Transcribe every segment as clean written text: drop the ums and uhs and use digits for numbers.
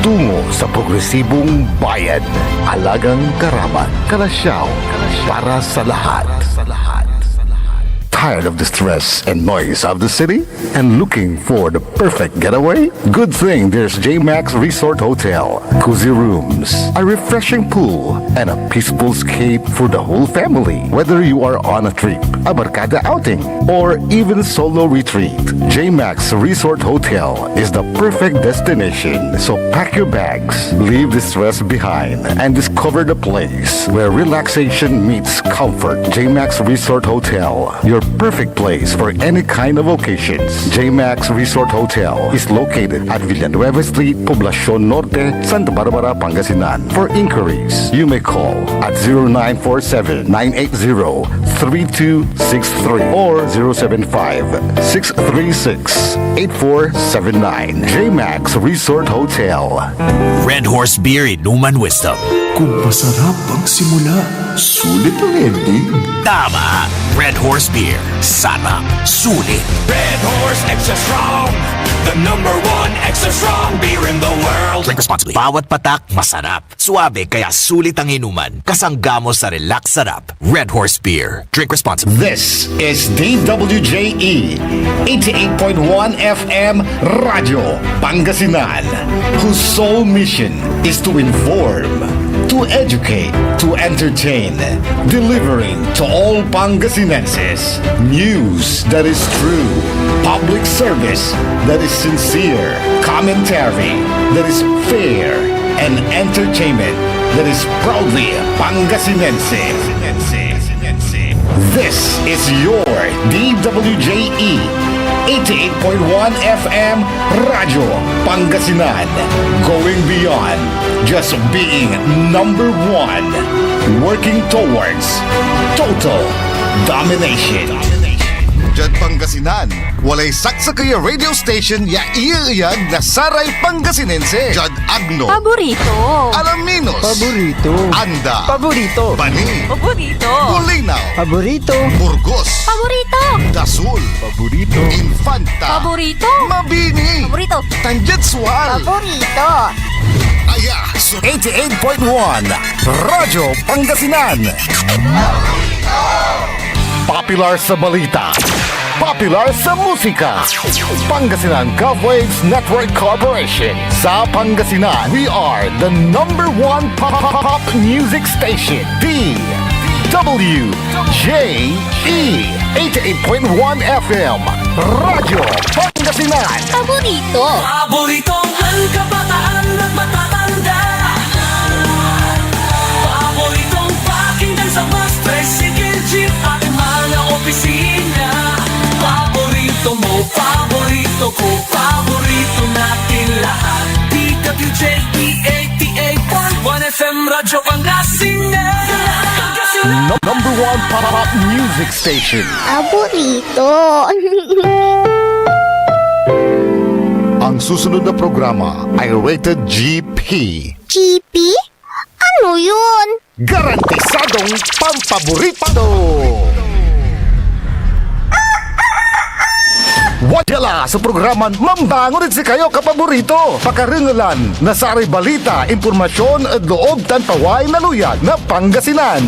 tungo sa progresibong bayan. Alagang Karaman, Kalasyaw, para sa lahat. Tired of the stress and noise of the city and looking for the perfect getaway? Good thing there's JMax Resort Hotel. Cozy rooms, a refreshing pool, and a peaceful escape for the whole family. Whether you are on a trip, a barkada outing, or even solo retreat, JMax Resort Hotel is the perfect destination. So pack your bags, leave the stress behind, and discover the place where relaxation meets comfort. JMax Resort Hotel, your perfect place for any kind of occasions. JMax Resort Hotel is located at Villanueva Street, Poblacion Norte, Santa Barbara, Pangasinan. For inquiries, you may call at 0947-980-3263 or 075-636-8479. JMax Resort Hotel. Red Horse Beer Inuman Wisdom. Kung masarap ang simula, sulit ang ending. Tama! Red Horse Beer. Sarap. Sulit. Red Horse Extra Strong, the #1 extra strong beer in the world. Drink responsibly. Bawat patak, masarap. Suabe, kaya sulit ang inuman. Kasanggamo sa relax sarap. Red Horse Beer. Drink responsibly. This is DWJE 88.1 FM Radio Pangasinan, whose sole mission is to inform, to educate, to entertain, delivering to all Pangasinenses news that is true, public service that is sincere, commentary that is fair, and entertainment that is proudly Pangasinense. This is your DWJE 88.1 FM Radio Pangasinan, going beyond just being #1, working towards total domination. Diyan Pangasinan, walay saksakaya radio station ya iiyag na saray Pangasinense. Diyan Agno, Paborito. Alaminos, Paborito. Anda, Paborito. Bani, Paborito. Bulinaw, Paborito. Burgos, Paborito. Dasul, Paborito. Infanta, Paborito. Mabini, Paborito. Tanjatsual, Paborito. Aya, 88.1 Radyo Pangasinan. Popular sa balita, popular sa musika. Pangasinan Golfwaves Network Corporation. Sa Pangasinan, we are the #1 pop music station. DWJE 88.1 FM Radyo Pangasinan. Paborito. Paboritong ang kabataan at matatanda. Paboritong pakinggan sa bus, tricycle, jeep at mga opisina. Paborito mo, paborito ko, paborito natin lahat. DWJE 88.1 FM Radyo Pangasinan. #1 pop music station. Paborito. Ang susunod na programa ay rated GP. GP? Ano yun? Garantisadong pampaborito! Wadala sa programan Mambangon si kayo kapaborito. Pakaringalan na saray balita, impormasyon at loob tanpaway na luyag na Pangasinan.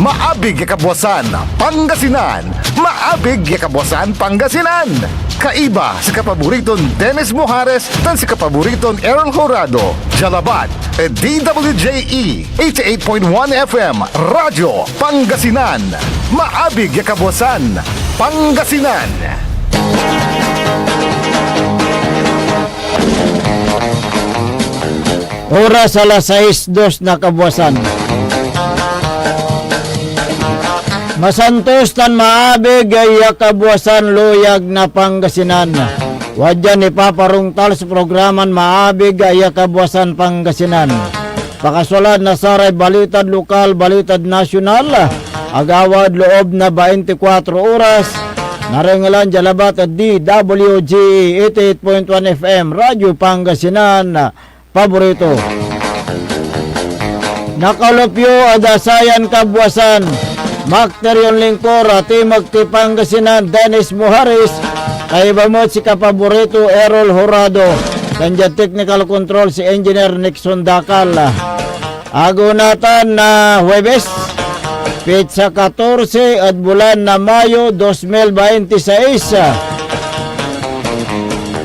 Maabig ya kabwasan Pangasinan. Maabig ya kabwasan Pangasinan. Kaiba sa kapaboriton Dennis Mojares tan si kapaboriton Errol Horado. Jalabat at DWJE 88.1 FM Radyo Pangasinan. Maabig ya kabwasan Pangasinan. Oras alas 6:02 na kabuwasan. Masantos tan maabig ay kabuwasan luyag na Pangasinan. Wadya ni paparungtal sa programan maabig ay kabuwasan Pangasinan. Pakasulad na saray balitad lokal, balitad nasyonal, agawad loob na 24 oras. Narengalan jalabat at DWG 88.1 FM Radyo Pangasinan. Paborito. Nakalupyo adasayan kabuwasan. Makterion Lingkor Timog ti Pangasinan Dennis Mojares. Kay bamot si kapaborito Errol Horado. Kanya technical control si Engineer Nixon Dakal. Agunatan na Huwebes, Pizza 14 at bulan na Mayo 2026.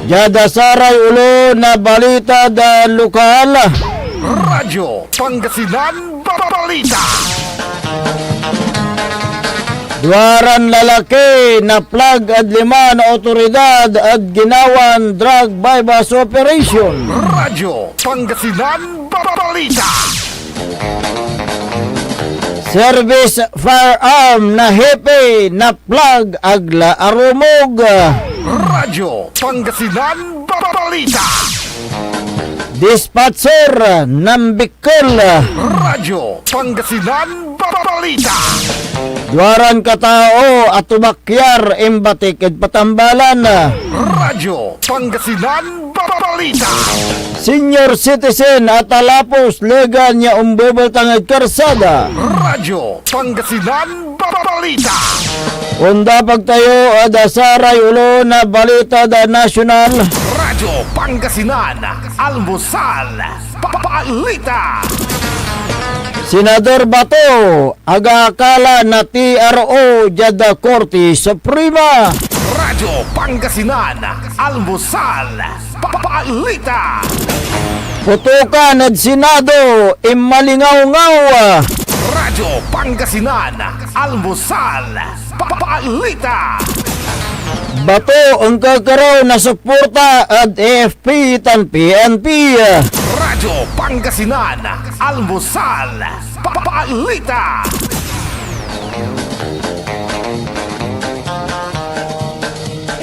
Jada saray ulo na balita da lokal. Radyo Pangasinan Balita. Duwaran lalaki na plug at 5 na otoridad at ginawan drug bypass operation. Radyo Pangasinan Balita. Service firearm na hepe na plug agla arumog. Radyo Pangasinan Balita. Dispatcher ng Bicol. Radyo Pangasinan Balita. Duwaran katao at tumakyar imbatik at patambalan. Radyo Pangasinan Balita. Senior citizen at alapos lega niya umbubal tangad karsada. Radyo Pangasinan Balita. Unda pagtayo at asaray ulo na balita da nasyonal. Radyo Pangasinan Almusal Balita. Senador Bato, aga-akala na TRO Jada Korte Suprema. Radyo Pangasinan Almusal Balita. Putukan at Senado, imalingaw-ngaw. Radyo Pangasinan Almusal Balita. Bato ang kagaraw na suporta at AFP tan PNP. Radyo Pangasinan Almusal Balita.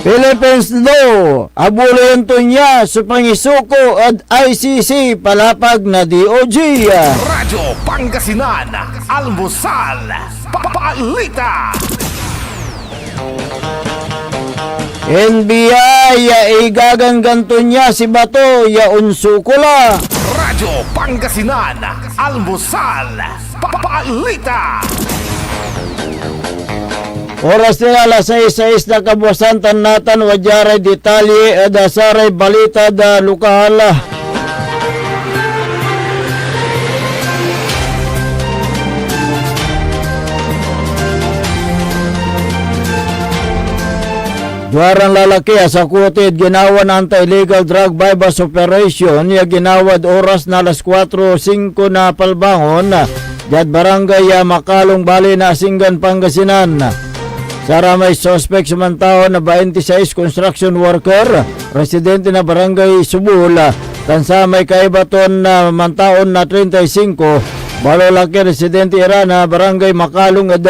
Philippines Law, abulayan to niya sa pangisuko at ICC palapag na DOJ. Radyo Pangasinan Almusal Balita. NBI igagangganto niya si Bato ya unsukula. Radyo Pangasinan Almusal Balita. Oras nila alas 6:06 na kabuasan tanatan wajaray detalye at asaray balita da lokal. Duwarang lalaki sa kutid ginawa ng anti-illegal drug bypass operation ya ginawad oras na alas 4:05 na palbangon jad barangay Makalong Bali na Singgan, Pangasinan. Sara may suspect sumantao na 26 construction worker, residente na barangay Subul, tansa may kaibaton na mantaon na 35, balalaki residente ira na barangay Makalong at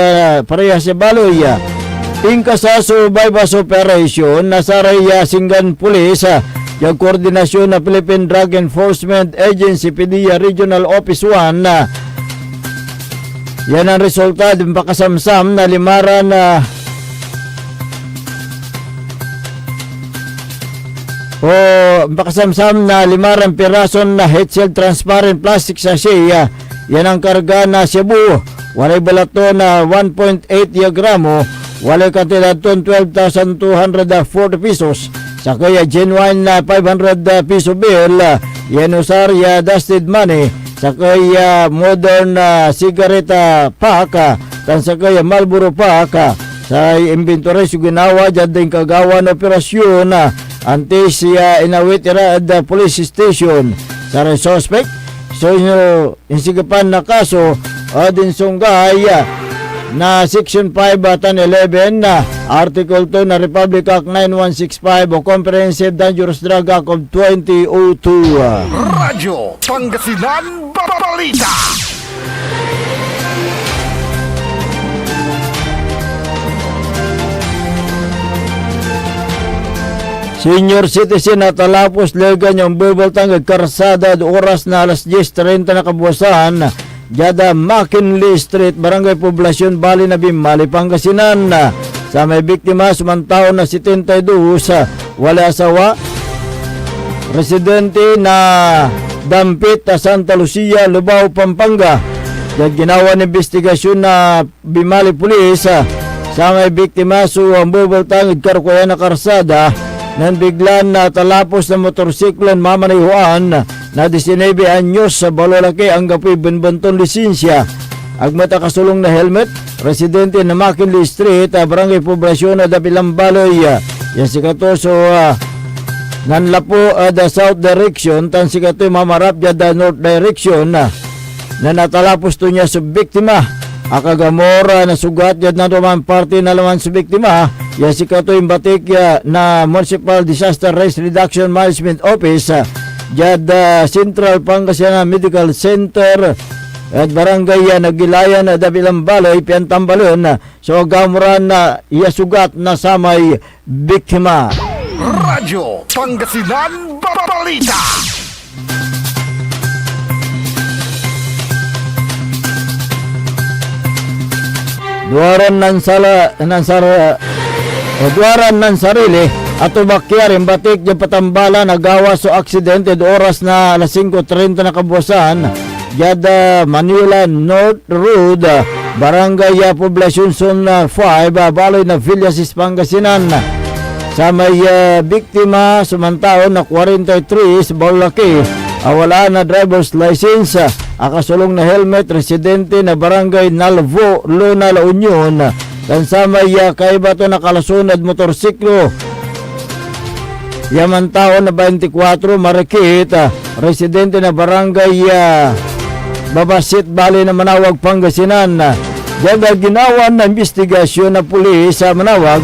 pareha si Baloy. Ingka sa bypass operation na Saraya Singgan Police, yung koordinasyon na Philippine Drug Enforcement Agency PDEA Regional Office 1. Yan ang resulta ng pakasamsam na limaran na pakasamsam na limaran pirason na head-sealed transparent plastic sachet. Yan ang karga na Cebu. Walay balato na 1.8 gramo. Walay kantidad ton 12,240 pesos. Sa kaya genuine na 500 piso bill. Yan usar ya dusted money. Sa kaya modern cigarette pack. Tan sa kaya Marlboro pack. Sa inventory sa ginawa dyan din kagawan operasyon. Antes siya inawit ira at police station. Sa suspect, so insigapan na kaso adin sunggay na Section 5 tan 11 na Article 2 na Republic Act 9165 o Comprehensive Dangerous Drug Act of 2002. Radyo Pangasinan Balita. Senior citizen at talapos legan yung bubultang karsada at oras na alas 10:30 na kabuwasan. Jada McKinley Street, Barangay Poblasyon, Bali na Bimali, Pangasinan. Sa may biktima, sumantao na 72, wala asawa. Residente na Dampit, Santa Lucia, Lubao, Pampanga. Jad ginawa ng investigasyon na Bimali Police. Sa may biktima, so ang bubultang karkuya na karsada. Nan biglan na talapos na motorsiklo mamanayhuan na 19 anyos sa Balolaki ang gapoy benbenton lisensya. Agmata kasulong na helmet, residente na McKinley Street, Barangay Poblasyon na Dapilang Baloy. Yan si kato so nanlapo da south direction, tan si kato mamarap da north direction na natalapos to niya sa biktima. Akagamora na sugat yad na naman parte na laman sa biktima. Yan si kato batik na Municipal Disaster Risk Reduction Management Office yad Central Pangasinan Medical Center at barangay Nagilayan na Dapilang Baloy, Piantambalon. So gamuran na sugat na samay biktima. Radyo Pangasinan Balita. Duwaran ng sarili at umakyar batik yung patambala nagawa so aksidente oras na alas 5:30 na kabuwasan Yada Manila North Road, Barangay Poblasyon Zone 5, Baloy na Villasis, Pangasinan. Sa may biktima sumantaon na 43 sa Balolaki, wala na driver's license, akasulong na helmet, residente na Barangay Nalvo, Luna, La Union. Dan sa may kaibato na kalasunad motorsiklo, yamantaon na 24, Marikit, residente na Barangay Babasit, Bali na Manawag, Pangasinan. Diyaga ginawan na investigasyon na pulis sa Manawag.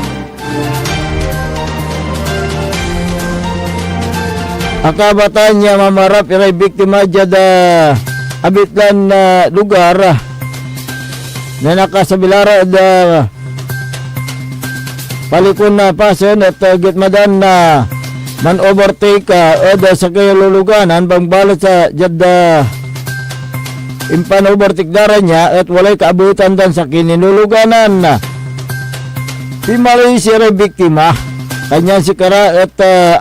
Akabatan niya mamarap iray biktima diyada abitlan na lugar na nakasabilara da palikon na pasen at gitmadan na man overtake da sa kayo luluganan bang balot sa diyada impan overtake dara niya at walay kaabutan dan sa kininuluganan. Pimalay si iray biktima kanya si kara at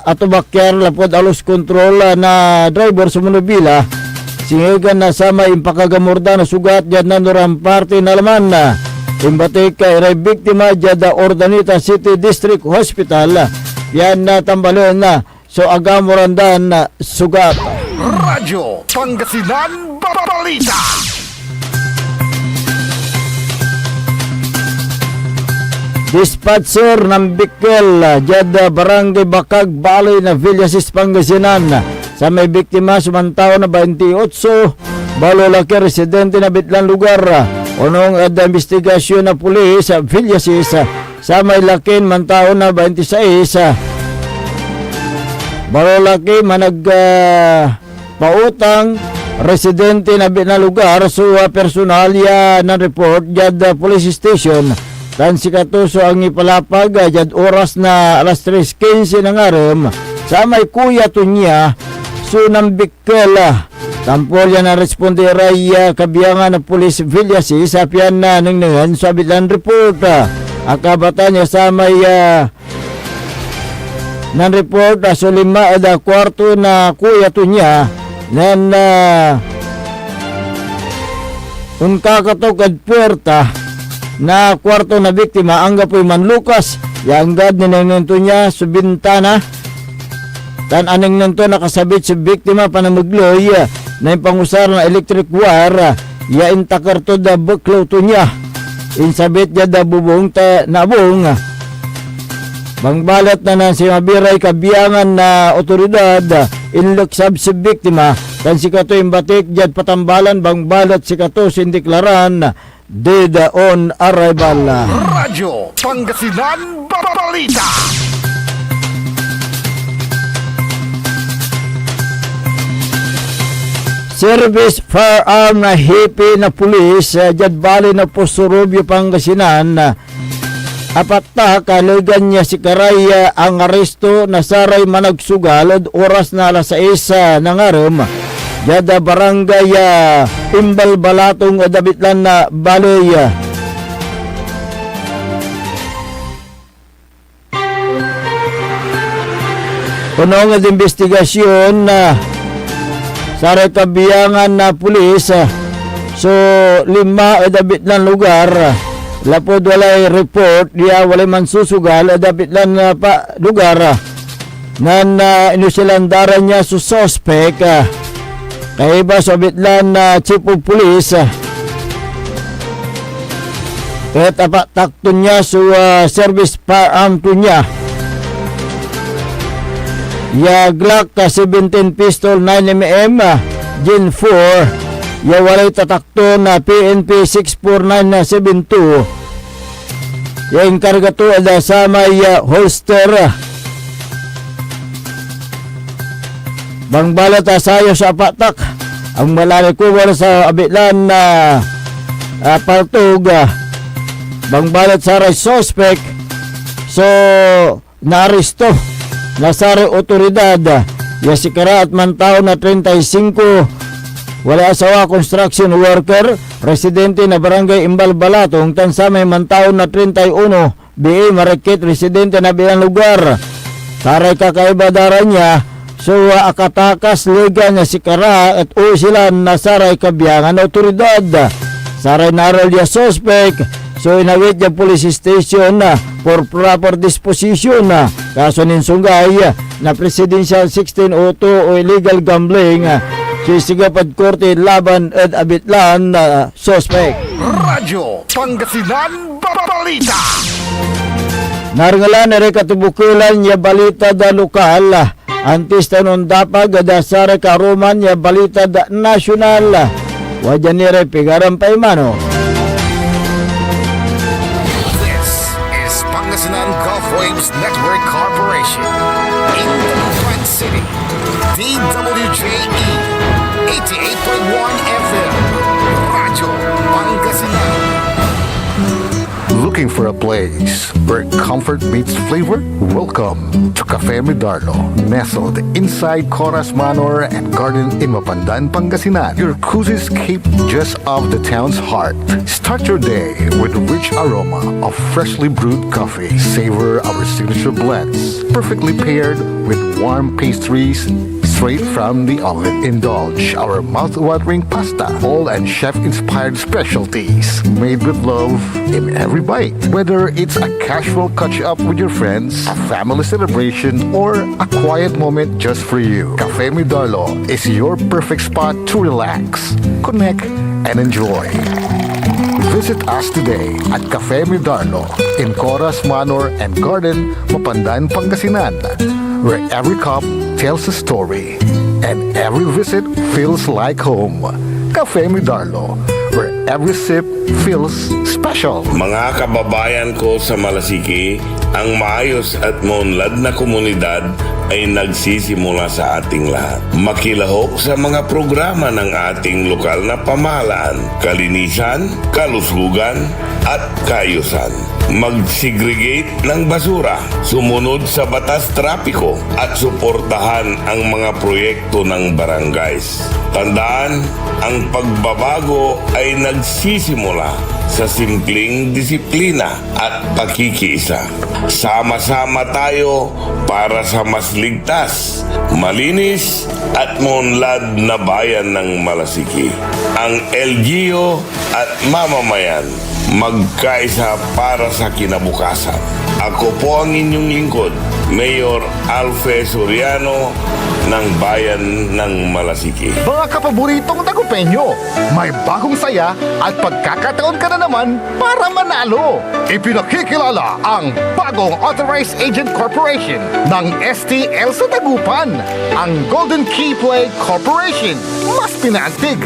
atubakyar lapod alos kontrol na driver sa monobila singigan na sama impakagamorda na sugat dyan na nurang parte na laman na imbatik kay biktima dyan Ordanita City District Hospital yan na tambalon na so agamorandan na sugat. Radyo Pangasinan Balita. Dispatcher ng Bickel dyan Barangay Bakag, Baloy na Villasis, Pangasinan. Sa may biktima sumantaon na 28, Balolaki, residente na bitlan lugar. Unong investigasyon na pulis sa Villasis. Sa may Lakin, mantaon na 26, Balolaki, manag pautang, residente na bitlan lugar. So personalya ng report dyan Police Station. Dan si Katuso ang ipalapag dyan oras na alas 3:15 ng aram. Sa may kuya to niya Sunang Bickel. Tampol yan na respondera kabiyangan ng Police Villasis sa piyan na nangyangan sa bitlan report. Akabatan niya sa may ng report so 5 ada kwarto na kuya to niya nan unkakatok at puerta na kwarto na biktima ang gapoy manlukas yang gad ninanginto niya sa bintana tan aning nanto nakasabit sa biktima panamagloy na yung pangusar na electric wire ya intakarto da buklaw to niya insabit niya da bubong ta nabong bangbalat na si mabiray kabiyangan na otoridad inluksab si biktima tan si kato imbatik dyan patambalan bangbalat si kato sindeklaran dead on arrival. Radyo Pangasinan Balita. Service firearm na hipi na pulis dyan Bali na Pusurubyo, Pangasinan. Apat na kaligan niya si Karay ang aresto na saray managsugalod oras na alas 6 ng aram. Yada Barangay Imbal Balatong Dabitlan na Baloy. Punong at investigasyon na sa rekabiyangan na pulis so 5 Dabitlan lugar lapod walay report diya walay man susugal Dabitlan pa lugar nan inusilandaran niya sa suspect kay iba sa bitlan na chief of police kaya takton niya sa service firearm to niya ya Glock 17 pistol 9mm Gen 4 ya walay tatakto na PNP 64972 ya inkarga to ada sa may holster bang balat sayo sa patak ang malalay ko wala sa abitlan na partog bang balat sa suspect so naristo nasari otoridad ya si Karaat man tao na 35 wala asawa construction worker residente na barangay Imbal Balatong tansamay man tao na 31 BA Marikit residente na bilang lugar taray kakaibadaran niya so akatakas liga niya si Kara at o sila nasaray kabiyangan na otoridad saray naral niya suspect so inawit niya police station for proper disposition kaso ninsungay na presidential 1602 o illegal gambling sisigapad korte laban at abitlan suspect Radyo Pangasinan Balita. naringalan na rin katubukulan niya balita da lokal antes tanon dapag da sare karuman niya balita da nasyonal wajan nire pigaran pa imano. This is Pangasinan Gulf Waves Network Corporation in the Front City. DWJE 88.1 FM. Radyo Pangasinan. Looking for a place where comfort meets flavor? Welcome to Cafe Medardo, nestled inside Coras Manor and Garden in Mapandan, Pangasinan. Your cozy escape just off the town's heart. Start your day with a rich aroma of freshly brewed coffee. Savor our signature blends, perfectly paired with warm pastries straight from the oven. Indulge our mouth-watering pasta, all and chef-inspired specialties made with love in every bite. Whether it's a casual catch-up with your friends, a family celebration, or a quiet moment just for you, Cafe Medardo is your perfect spot to relax, connect, and enjoy. Visit us today at Cafe Medardo in Coras Manor and Garden, Mapandan, Pangasinan, where every cup tells a story and every visit feels like home. Cafe Medardo, where every sip feels special. Mga kababayan ko sa Malasiki, ang maayos at maunlad na komunidad ay nagsisimula sa ating lahat. Makilahok sa mga programa ng ating lokal na pamahalaan, kalinisan, kalusugan, at kaayusan. Mag-segregate ng basura, sumunod sa batas trapiko, at suportahan ang mga proyekto ng barangays. Tandaan, ang pagbabago ay nagsisimula sa simpleng disiplina at pakikiisa. Sama-sama tayo para sa mas ligtas, malinis at maunlad na bayan ng Malasiki. Ang LGU at mamamayan magkaisa para sa kinabukasan. Ako po ang inyong lingkod, Mayor Alfe Soriano ng Bayan ng Malasiki. Mga kapaboritong tagupenyo, may bagong saya at pagkakataon ka na naman para manalo. Ipinakikilala ang bagong Authorized Agent Corporation ng STL sa Tagupan, ang Golden Key Play Corporation. Mas pinaantig,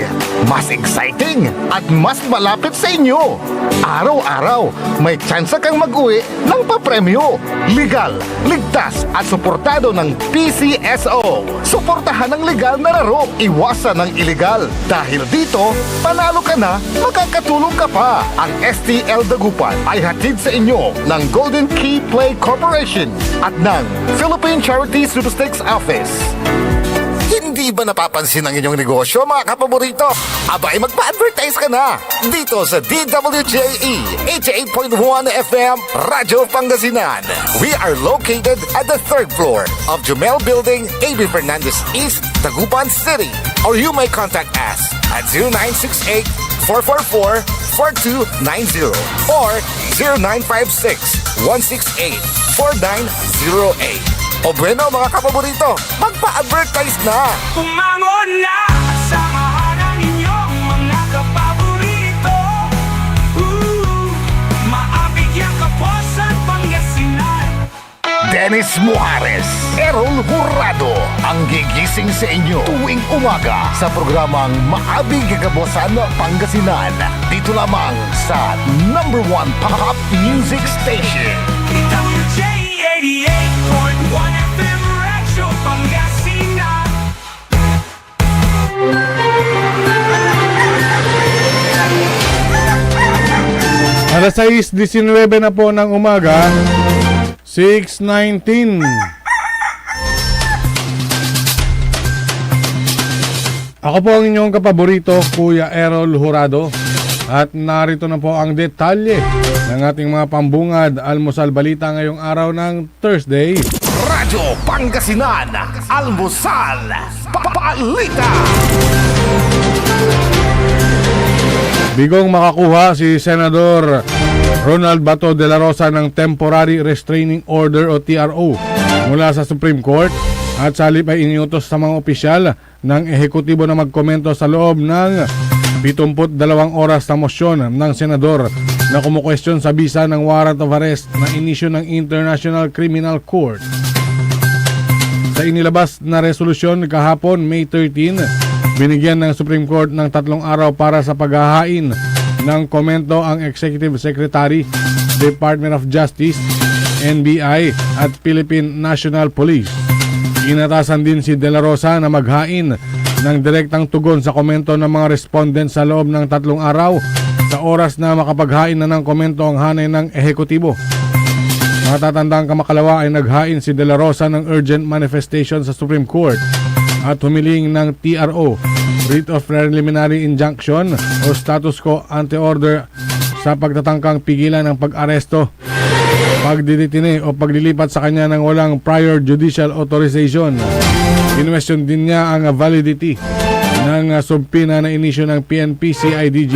mas exciting, at mas malapit sa inyo. Araw-araw, may tsansa kang mag-uwi ng papremyo. Legal, ligtas, at suportado ng PCSO. Suportahan ang legal na laro, iwasan ng illegal. Dahil dito, panalo ka na, makakatulong ka pa. Ang STL Dagupan ay hatid sa inyo ng Golden Key Play Corporation at ng Philippine Charity Statistics Office. Hindi ba napapansin ang inyong negosyo, mga kapaborito? Abay, magpa-advertise ka na dito sa DWJE 88.1 FM Radyo Pangasinan. We are located at the 3rd floor of Jumel Building, AB Fernandez East, Tagupan City. Or you may contact us at 0968-444-4290 or 0956-168-4908. O bueno mga kapaborito, magpa-advertise na! Kumangon na! Samahan ang inyong mga kapaborito. Maabig yung Kapuasan, Pangasinan. Dennis Muarez, Errol Hurado, ang gigising sa inyo tuwing umaga sa programang Maabig Kagabosan Pangasinan. Dito lamang sa #1 Pop Music Station. WJ 88.1 FM Radyo Pangasinan. Alas 6:19 na po ng umaga, 6:19. Ako po ang inyong kapaborito, Kuya Errol Hurado. At narito na po ang detalye ng ating mga pambungad almusal balita ngayong araw ng Thursday. Radyo Pangasinan, Almusal, Balita! Bigong makakuha si Senador Ronald Bato de la Rosa ng Temporary Restraining Order o TRO mula sa Supreme Court at sa halip ay iniutos sa mga opisyal ng ehekutibo na magkomento sa loob ng 72 oras na mosyon ng senador na kumukwestiyon sa bisa ng warrant of arrest na inisyu ng International Criminal Court. Sa inilabas na resolusyon kahapon, May 13, binigyan ng Supreme Court ng 3 araw para sa paghahain ng komento ang Executive Secretary, Department of Justice, NBI at Philippine National Police. Inatasan din si De La Rosa na maghain ng direktang tugon sa komento ng mga respondent sa loob ng 3 araw sa oras na makapaghain na ng komento ang hanay ng ehekutibo. Matatandang kamakalawa ay naghain si De La Rosa ng urgent manifestation sa Supreme Court at humiling ng TRO, Writ of Preliminary Injunction o status quo ante order sa pagtatangkang pigilan ng pag-aresto, pagdidetine o paglilipat sa kanya ng walang prior judicial authorization. Kinwestiyon din niya ang validity ng subpina na inisyu ng PNP-CIDG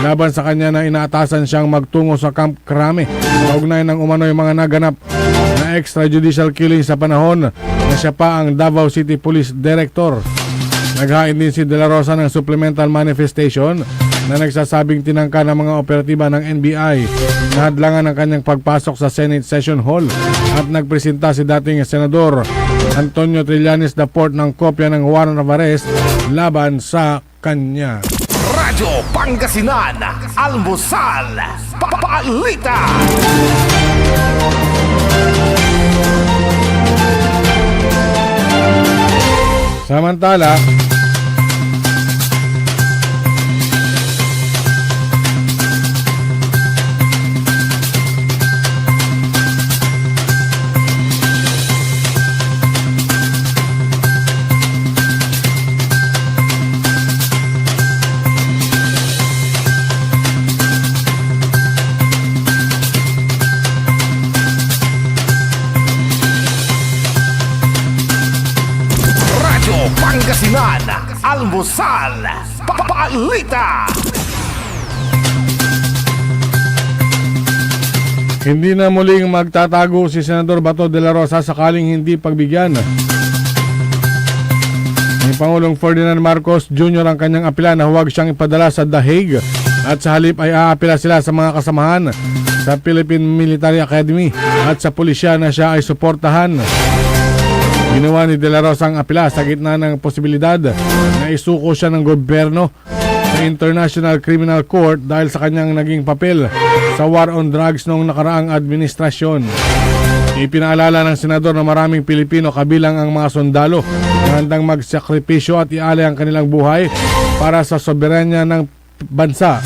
laban sa kanya na inaatasan siyang magtungo sa Camp Crame kaugnay ng umano'y mga naganap na extrajudicial killing sa panahon na siya pa ang Davao City Police Director. Naghain din si De La Rosa ng supplemental manifestation na nagsasabing tinangka ng mga operatiba ng NBI na hadlangan ng kanyang pagpasok sa Senate Session Hall at nagpresenta si dating Senador Antonio Trillanes IV ng kopya ng warrant of arrest laban sa kanya. Radyo Pangasinan, Almusal, Balita! Samantala, Pangasinan, Almusal, Balita! hindi na muling magtatago si Senador Bato de la Rosa sakaling hindi pagbigyan ni Pangulong Ferdinand Marcos Jr. ang kanyang apela na huwag siyang ipadala sa The Hague at sa halip ay aapela sila sa mga kasamahan sa Philippine Military Academy at sa pulisya na siya ay suportahan. Ginawa ni De La Rosa ang apela sa gitna ng posibilidad na isuko siya ng gobyerno sa International Criminal Court dahil sa kanyang naging papel sa war on drugs noong nakaraang administrasyon. Ipinaalala ng senador na maraming Pilipino kabilang ang mga sundalo na handang magsakripisyo at ialay ang kanilang buhay para sa soberanya ng bansa.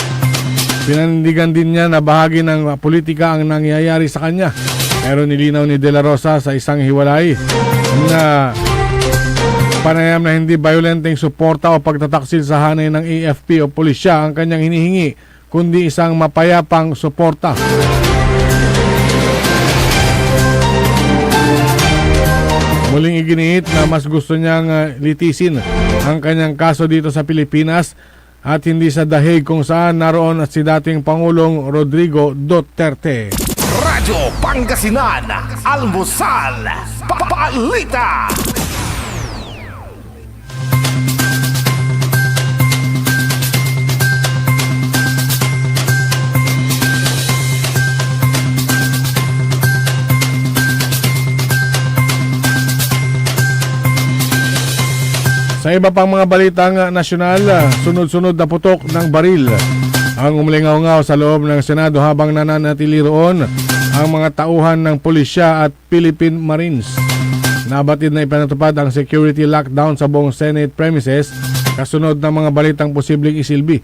Pinanindigan din niya na bahagi ng politika ang nangyayari sa kanya. Pero nilinaw ni De La Rosa sa isang hiwalay na panayam na hindi violenteng suporta o pagtataksil sa hanay ng AFP o pulisya ang kanyang hinihingi, kundi isang mapayapang suporta. Muling iginiit na mas gusto niyang litisin ang kanyang kaso dito sa Pilipinas at hindi sa The Hague kung saan naroon at si dating Pangulong Rodrigo Duterte. Radyo Pangasinan, Almusal, Balita. Sa iba pang mga balitang nasyonal, sunod-sunod na putok ng baril ang umalingaw-ngaw sa loob ng Senado habang nananatili roon ang mga tauhan ng pulisya at Philippine Marines. Nabatid na ipinatupad ang security lockdown sa buong Senate premises kasunod ng mga balitang posibleng isilbi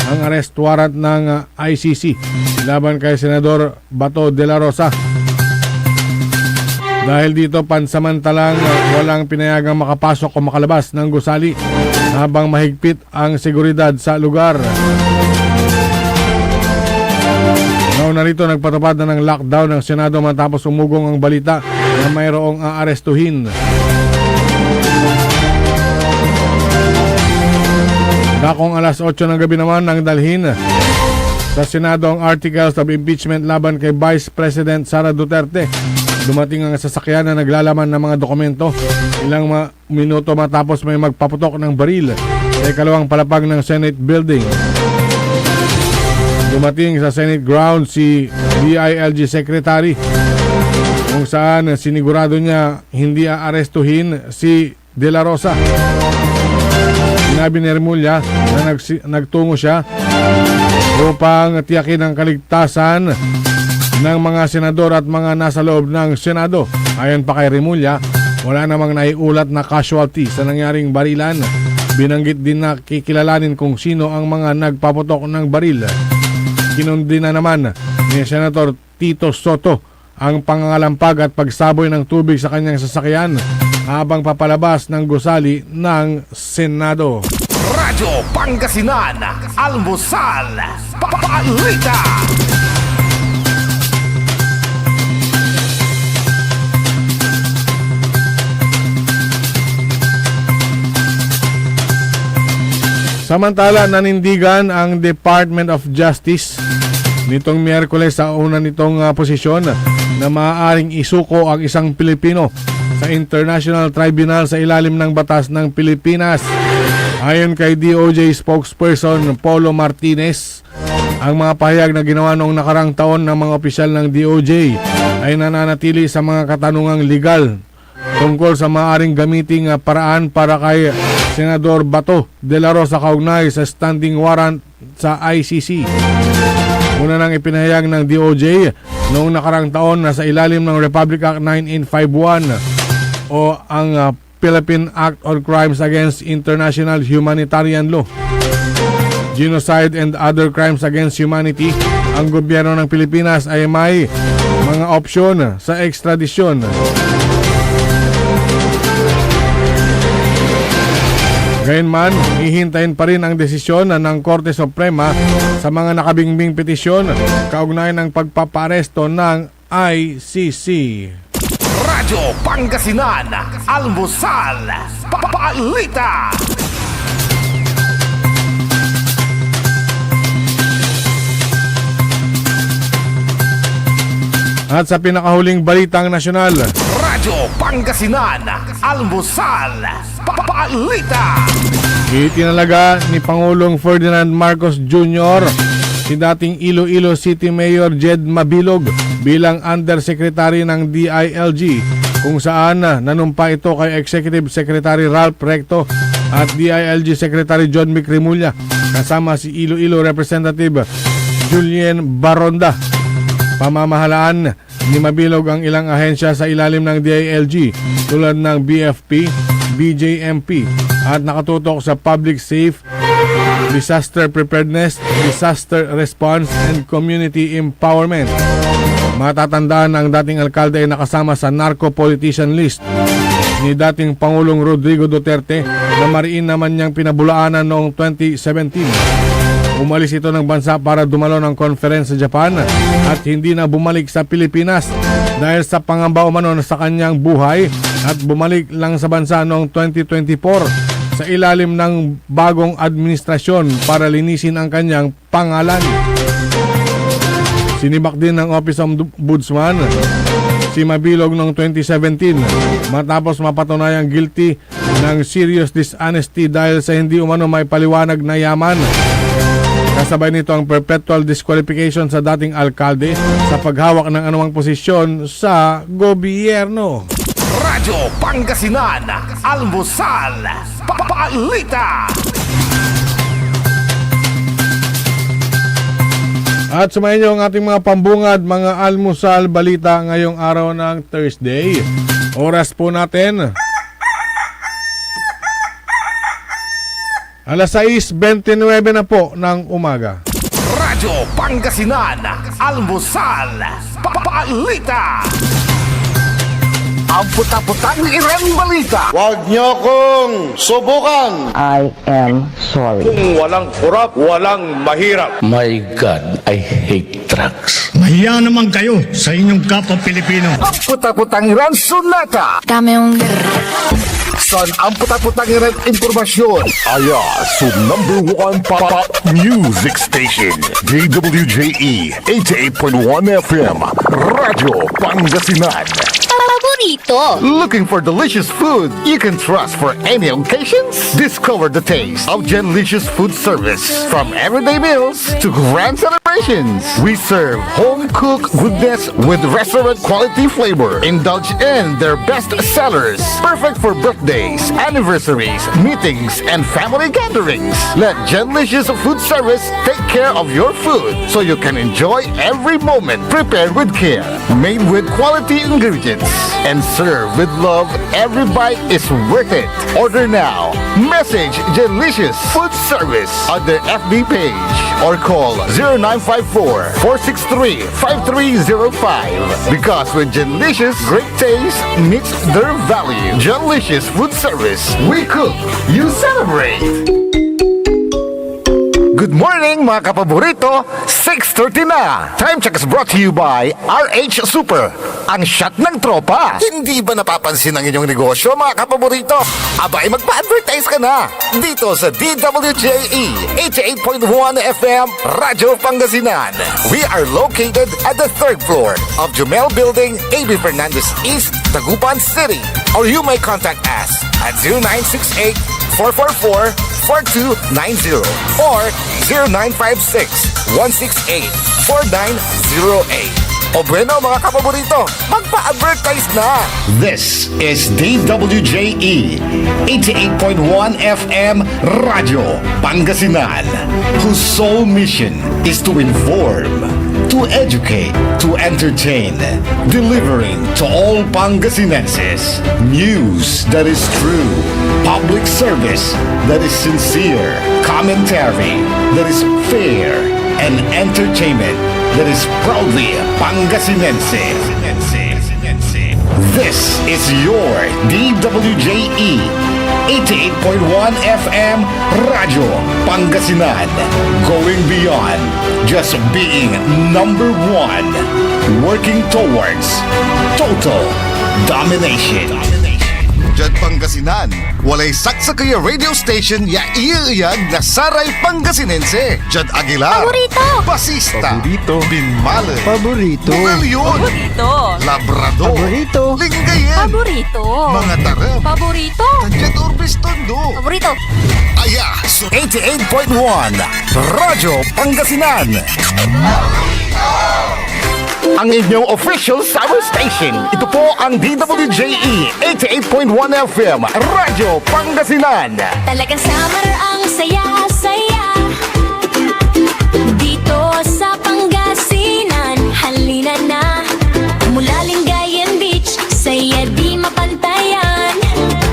ang arrest warrant ng ICC laban kay Senador Bato de la Rosa. Dahil dito pansamantalang walang pinayagang makapasok o makalabas ng gusali habang mahigpit ang seguridad sa lugar. Nauna rito nagpatupad na ng lockdown ng Senado matapos umugong ang balita na mayroong aarestuhin. Dakong alas 8 ng gabi naman nang dalhin sa Senado ang articles of impeachment laban kay Vice President Sara Duterte. Dumating ang sasakyan na naglalaman ng mga dokumento ilang minuto matapos may magpaputok ng baril sa ikalawang palapag ng Senate building. Dumating sa Senate ground si DILG Secretary kung saan sinigurado niya hindi aarestuhin si De La Rosa. Sinabi ni Remulla na nagtungo siya upang tiyakin ang kaligtasan ng mga senador at mga nasa loob ng Senado. Ayon pa kay Remulla, wala namang naiulat na casualty sa nangyaring barilan. Binanggit din na kikilalanin kung sino ang mga nagpaputok ng baril. Kinundi na naman ni Senator Tito Soto ang pangangalampag at pagsaboy ng tubig sa kanyang sasakyan habang papalabas ng gusali ng Senado. Radyo Pangasinan, Almusal, Balita. Samantala, nanindigan ang Department of Justice nitong Miyerkules sa una nitong posisyon na maaaring isuko ang isang Pilipino sa International Tribunal sa ilalim ng batas ng Pilipinas. Ayon kay DOJ spokesperson Polo Martinez, ang mga pahayag na ginawa noong nakarang taon ng mga opisyal ng DOJ ay nananatili sa mga katanungang legal tungkol sa maaaring gamiting paraan para kay Senador Bato de la Rosa kaugnay sa standing warrant sa ICC. Una nang ipinahayag ng DOJ noong nakarang taon na sa ilalim ng Republic Act 9851 o ang Philippine Act on Crimes Against International Humanitarian Law, Genocide and Other Crimes Against Humanity, ang gobyerno ng Pilipinas ay may mga opsyon sa ekstradisyon. Gayunman, hihintayin pa rin ang desisyon ng Korte Suprema sa mga nakabingbing petisyon kaugnay ng pagpaparesto ng ICC. Radyo Pangasinan, Almusal, Balita. At sa pinakahuling balitang nasyonal, Radyo Pangasinan, Almusal, Balita. itinalaga ni Pangulong Ferdinand Marcos Jr. si dating Iloilo City Mayor Jed Mabilog bilang Undersecretary ng DILG, kung saan nanumpa ito kay Executive Secretary Ralph Recto at DILG Secretary John Mick Remulla kasama si Iloilo Representative Julien Baronda. Pamamahalaan ni Mabilog ang ilang ahensya sa ilalim ng DILG tulad ng BFP, BJMP at nakatutok sa Public Safe, Disaster Preparedness, Disaster Response and Community Empowerment. Matatandaan ang dating alkalde ay nakasama sa narco politician list ni dating Pangulong Rodrigo Duterte na mariin naman niyang pinabulaanan noong 2017. Umalis ito ng bansa para dumalo ng conference sa Japan at hindi na bumalik sa Pilipinas dahil sa pangamba umano sa kanyang buhay at bumalik lang sa bansa noong 2024 sa ilalim ng bagong administrasyon para linisin ang kanyang pangalan. Sinibak din ng Office of Ombudsman si Mabilog noong 2017 matapos mapatunayang guilty ng serious dishonesty dahil sa hindi umano may paliwanag na yaman. Kasabay nito ang perpetual disqualification sa dating alkalde sa paghawak ng anumang posisyon sa gobyerno. Radyo Pangasinan, Almusal, Balita. At sumayin niyo ang ating mga pambungad, mga almusal balita ngayong araw ng Thursday. Oras po natin alas 6:29 na po ng umaga. Radyo Pangasinan, Almusal, Balita. Ang puta-putang Iren Balita. Huwag niyo kong subukan. I am sorry. Kung walang kurap, walang mahirap. My God, I hate drugs. Mahiya naman kayo sa inyong kapwa Pilipino. Ang puta-putang Iren Sunata. Dami yung Son, ang puta-putang Iren Informasyon. Aya, so number 1 pop music station. DWJE 88.1 FM. Radyo Pangasinan. paborito. Looking for delicious food you can trust for any occasions? Discover the taste of Genlicious Food Service. From everyday meals to grand celebrations, we serve home-cooked goodness with restaurant-quality flavor. Indulge in their best sellers. Perfect for birthdays, anniversaries, meetings, and family gatherings. Let Genlicious Food Service take care of your food so you can enjoy every moment. Prepared with care, made with quality ingredients, and served with love. Every bite is worth it. Order now. Message Genlicious Food Service on their FB page or call 0954-463-5305. Because with Genlicious, great taste meets their value. Genlicious Food Service. We cook, you celebrate. Good morning mga kapaborito, 6:30 na. Time check is brought to you by RH Super, ang shot ng tropa. Hindi ba napapansin ang inyong negosyo mga kapaborito? Abay magpa-advertise ka na dito sa DWJE 88.1 FM Radyo Pangasinan. We are located at the 3rd floor of Jumel Building, AB Fernandez East, Dagupan City. Or you may contact us at 0968-444-4290 or 0956-168-4908. O bueno mga kapaborito, magpa-advertise na! This is DWJE 88.1 FM Radio Pangasinan, whose sole mission is to inform, to educate, to entertain, delivering to all Pangasinenses news that is true, public service that is sincere, commentary that is fair, and entertainment that is proudly Pangasinense. This is your DWJE 88.1 FM Radio Pangasinan, going beyond just being number one, working towards total domination. Diyan Pangasinan, walay saksa kaya radio station ya iiyag na saray Pangasinense. Diyan Aguilar, Paborito. Basista, Binmale, Paborito. Bugalyon, Labrador, Paborito. Lingayen, Paborito. mga tarap, Paborito. Diyan Urbis Tondo. Paborito. Aya, so 88.1 Radyo Pangasinan. Ang inyong official summer station. Ito po ang DWJE 88.1 FM Radyo Pangasinan. Talagang summer ang saya-saya dito sa Pangasinan. Halina na mula Lingayen Beach, saya di mapantayan.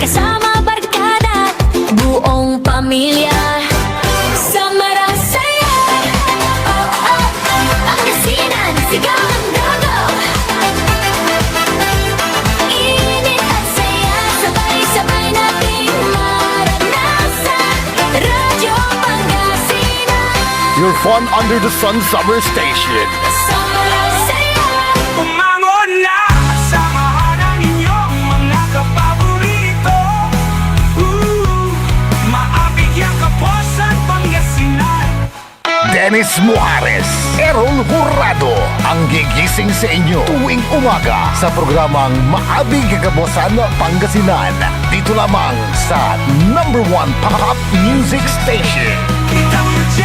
Kasama barkada, buong pamilya. Summer ang saya. Oh, oh, oh. Pangasinan, sigaw ang gago. Init at saya, sabay-sabay nating maranasan. Radyo Pangasinan. Your fun under the sun summer station. Summer ang saya. Umangon na, samahan ang inyong mga kapaborito. Maabig yang kapusan Pangasinan. Dennis Muarez, Errol Hurado, ang gigising sa inyo tuwing umaga sa programang Maabig Kagabosan Pangasinan. Dito lamang sa #1 Pop Music Station. WJ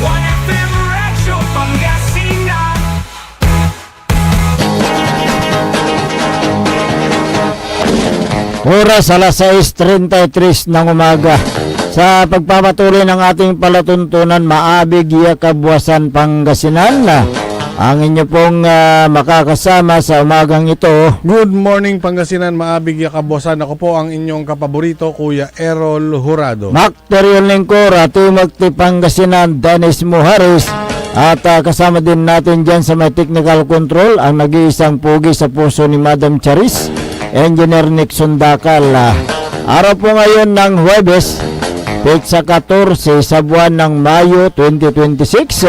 88.1 FM Radyo Pangasinan. Oras alas 6:33 ng umaga. Sa pagpapatuloy ng ating palatuntunan, Maabig Kabuasan Pangasinan, ang inyo pong makakasama sa umagang ito. Good morning Pangasinan, Maabig Kabuasan. Ako po ang inyong kapaborito, Kuya Errol Hurado. Macterial Lingkora, Tumagti Pangasinan, Dennis Muharis. At kasama din natin dyan sa may technical control, ang nag-iisang pugi sa puso ni Madam Charis, Engineer Nixon Dakal. Araw po ngayon ng Huwebes, Petsa 14 sa buwan ng Mayo 2026.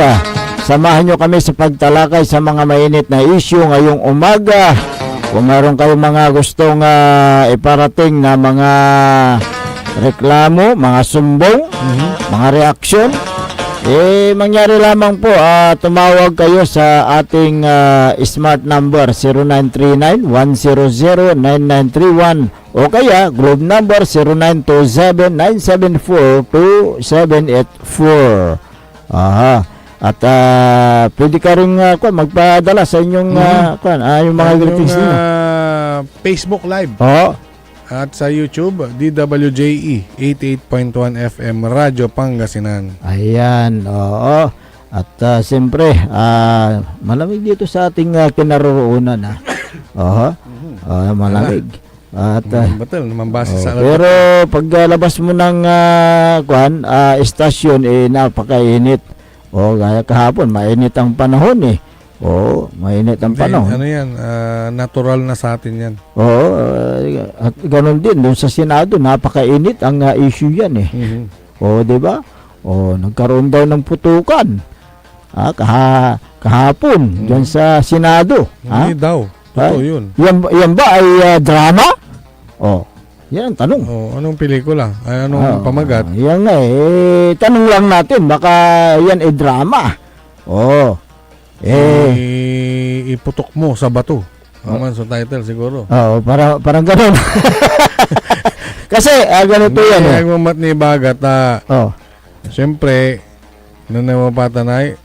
Samahan nyo kami sa pagtalakay sa mga mainit na issue ngayong umaga. Kung meron kayong mga gustong iparating na mga reklamo, mga sumbong, mga reaksyon, mangyari lamang po, tumawag kayo sa ating smart number 0939-100-9931 o kaya group number 0927-974-2784. At pwede ka rin magpadala sa inyong yung mga greetings niyo. Facebook Live. At sa YouTube, DWJE 88.1 FM Radyo Pangasinan. Ayan, oo. At siyempre, malamig dito sa ating kinaroroonan. Malamig. At Batal naman base sa pero paglabas mo ng istasyon, napakainit. Gaya kahapon, mainit ang panahon mainit ang panahon. Ano yan, natural na sa atin yan. At ganoon din doon sa Senado, napakainit ang issue yan di ba? Nagkaroon daw ng putukan kahapon diyan sa Senado. Hindi daw. Totoo yun. Yan ba ay drama? Yan ang tanong. Anong pelikula? Ay, anong pamagat? Yan nga tanong lang natin, baka yan ay drama. Iputok mo sa bato. Naman sa title siguro. Parang gano'n. Kasi ganito yan. Nagmamat ni Bagat siyempre, nung namapatanay,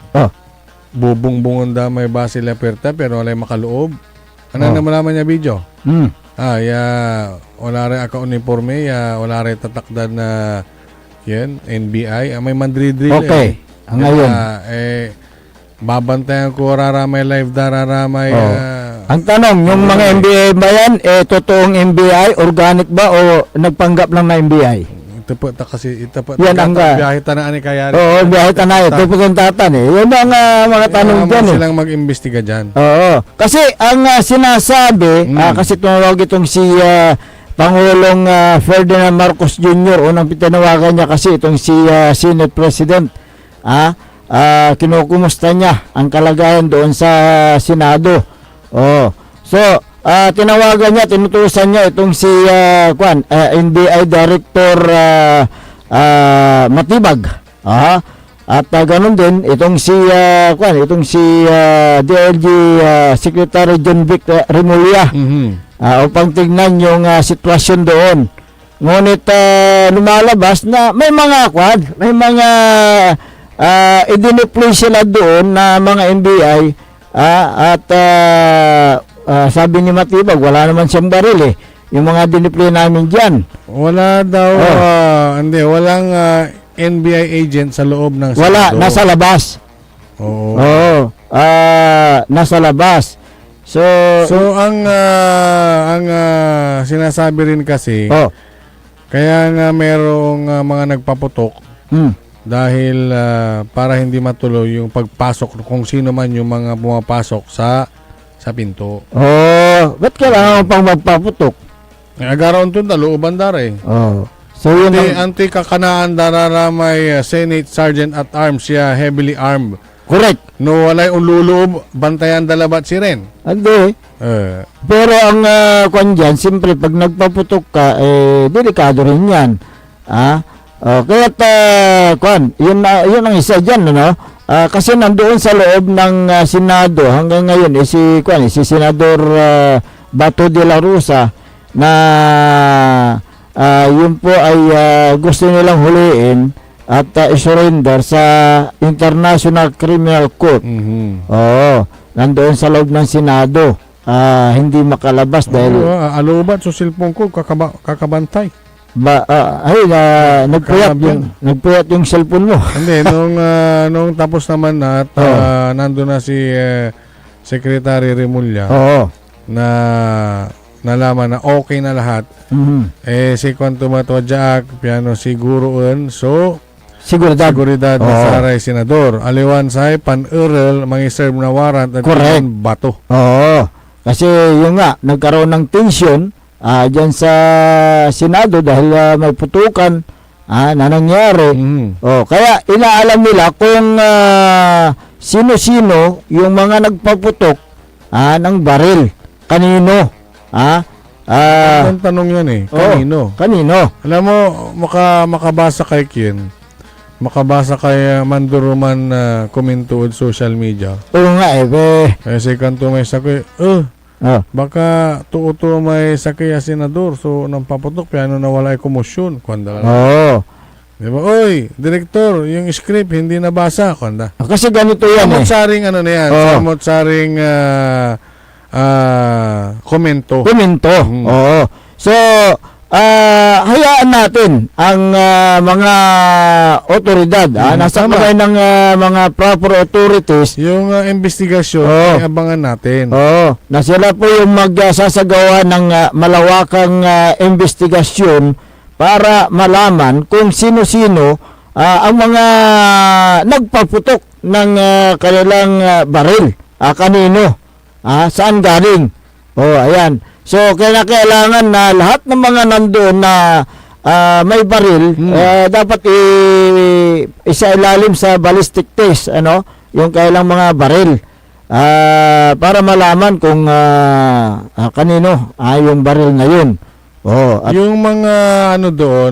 bubong-bungon da may basil aperta pero walay makaloob. Ano na malaman niya video? Wala rin aka-uniforme, wala rin tatakdan na yan, NBI. May mandridril. Okay. Ngayon. Babantayan ko raramay live raramay. Ang tanong, yung mga NBI ba yan, totoong NBI, organic ba o nagpanggap lang na NBI? Ito po yan ang biyahe tanaan ni Kayari. Biyahe tanaan. Ito po kong tatan Yan ang mga tanong dyan silang mag-imbestiga dyan. Kasi ang sinasabi, kasi tumawag itong si Pangulong Ferdinand Marcos Jr. Unang tinawagan niya kasi itong si Senate President. Kinukumusta niya ang kalagayan doon sa Senado. So, tinawagan niya, tinutusan niya itong si NBI Director Matibag. At ganun din itong si DLG Secretary John Vic Remulla upang tignan yung sitwasyon doon. Ngunit lumalabas na may mga i-deploy sila doon na mga NBI at sabi ni Matibag, wala naman siyang baril yung mga dineploy namin dyan. Wala daw, walang NBI agent sa loob ng Senado. Wala, nasa labas. Nasa labas. So ang sinasabi rin kasi, kaya nga merong mga nagpaputok dahil para hindi matuloy yung pagpasok kung sino man yung mga pumapasok sa pinto. Ba't kailangan pang magpaputok? Agaroon to looban dara So yun anti-kakanaan darara may Senate Sergeant at Arms siya heavily armed. Correct. No walay ululoob bantayan dalabat si Ren. Hindi. Pero ang kwan dyan, siyempre pag nagpaputok ka, delikado rin yan. Kaya yun ang isa diyan, ano? Kasi nandoon sa loob ng Senado hanggang ngayon si Senador Bato de la Rosa na yun po ay gusto nilang huliin at i-surrender sa International Criminal Court. Oo, nandoon sa loob ng Senado. Hindi makalabas dahil Alubat sa cellphone ko, kakabantay. nagpuyat yung cellphone mo. Hindi, nung tapos naman na at nandun na si Secretary Remulla na nalaman na okay na lahat. Si Kwanto Matwadjaak, piano siguroon. So, seguridad na saray senador. Aliwan say pan-earl, mangiserve na warrant at bato. Oo. Kasi yung nga, nagkaroon ng tension dyan sa Senado dahil may putukan na nangyari. Kaya inaalam nila kung sino-sino yung mga nagpaputok ng baril. Kanino? Ang tanong yan kanino? Kanino? Alam mo, makabasa kay Ken, makabasa kay Manduruman kumintuod social media. Oo nga Kasi kanto may sakay, baka tuuto may sakay senador, so nang paputok, piano na wala ay komosyon. Kuanda diba? Oy, direktor, yung script hindi nabasa. Kuanda. Kasi ganito yan Samot-saring ano na yan, samot-saring komento. Oo. So, hayaan natin ang mga otoridad nasa kamay ng mga proper authorities yung investigasyon ay abangan natin. Na sila po yung magsasagawa ng malawakang investigasyon para malaman kung sino-sino ang mga nagpaputok ng kanilang baril. Kanino? Saan galing? Ayan. So, kailangan na lahat ng mga nandoon na may baril, dapat isailalim sa ballistic test, yung kailang mga baril. Para malaman kung kanino yung baril na yun. At yung mga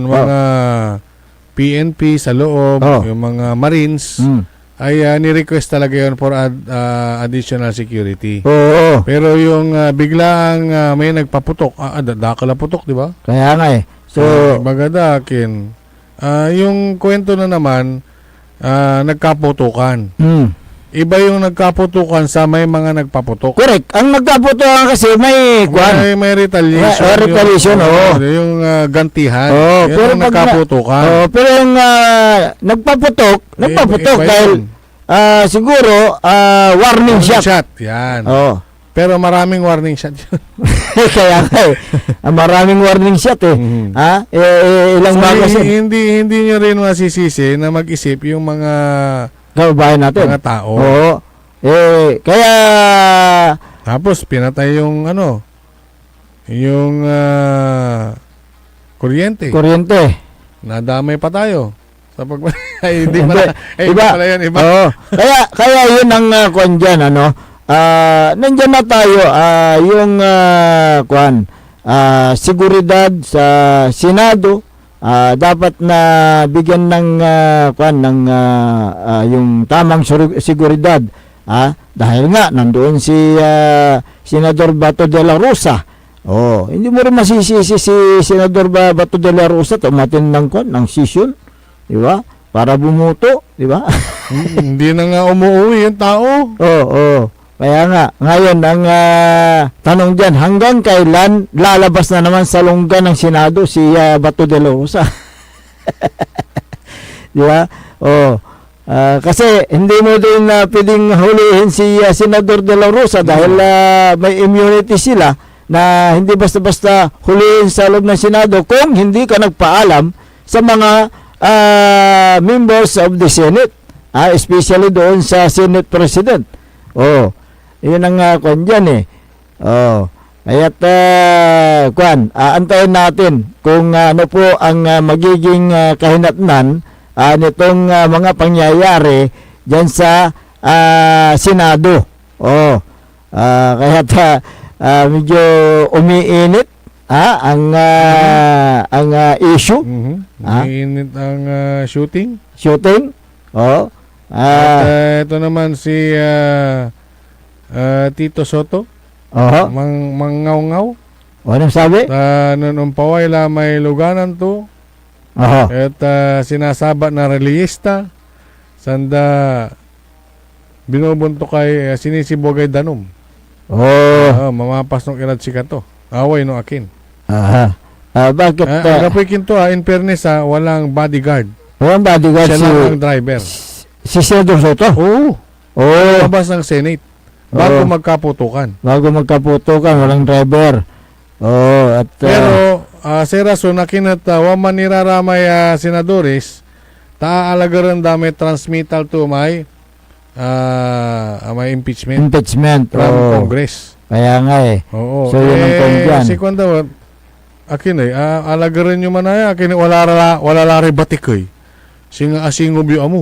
mga PNP sa loob, yung mga Marines, ay ni-request talaga yun for additional security. Pero yung biglang may nagpaputok, dakala putok, di ba? Kaya nga So, bagadakin. Yung kwento na naman, nagkaputukan. Iba yung nagkaputukan sa may mga nagpaputok. Correct. Ang nagkaputukan kasi may retaliation. Retaliation, yung gantihan. Pero yung nagkaputukan. Pero yung nagpaputok dahil siguro warning shot. Yan. Pero maraming warning shot yun. Kaya maraming warning shot ilang magasin. Hindi nyo rin masisisi na mag-isip yung mga kababayan natin. Mga tao. Kaya tapos pinatay yung yung kuryente. Nadamay pa tayo. Sa hindi pala yan, iba. Kaya yun ang kwan dyan, nandyan na tayo, yung seguridad sa Senado, dapat na bigyan ng yung tamang seguridad, dahil nga nandoon si Senador Bato de la Rosa. Hindi mo rin masisisi si Senador Bato de la Rosa tumatin ng session, di ba? Para bumuto, di ba? Hindi na nga umuwi yung tao. Kaya nga, ngayon ang tanong dyan, hanggang kailan lalabas na naman sa lungga ng Senado si Bato de la Rosa? Di ba? Kasi hindi mo din pwedeng hulihin si Senador de la Rosa dahil may immunity sila na hindi basta-basta hulihin sa loob ng Senado kung hindi ka nagpaalam sa mga members of the Senate, especially doon sa Senate President. Yun ang kwan dyan kaya't antayin natin kung ano po ang magiging kahinatnan nitong mga pangyayari dyan sa Senado. Kaya't medyo umiinit ang issue, Mainit ang shooting. shooting. Oh. At ito naman si Tito Soto. Oho. Mangaw-ngaw. Anong sabi? Nung paway may luganan to. Oho. At sinasaba na reliyista. Sanda binubunto kay sinisibogay danom. Oh. Mamapas nung irad si Kato. Away no akin. Aha. Bakit? Agapoy kinto in fairness walang bodyguard. Walang bodyguard Siya lang ang driver. si Senador Soto? Oo. Oh. Labas ng Senate. Bago magkaputukan. Bago magkaputukan, walang driver. Oh, at Pero si Rason nakinat waman niraramay senadores taaalagaran dami transmittal to may impeachment impeachment. from Oh. Congress. Kaya nga eh. Oo. So, yun ang kondyan. Si Kwanda, akin alagaran nyo man akin wala lari batikoy. Singa asingob yung amo.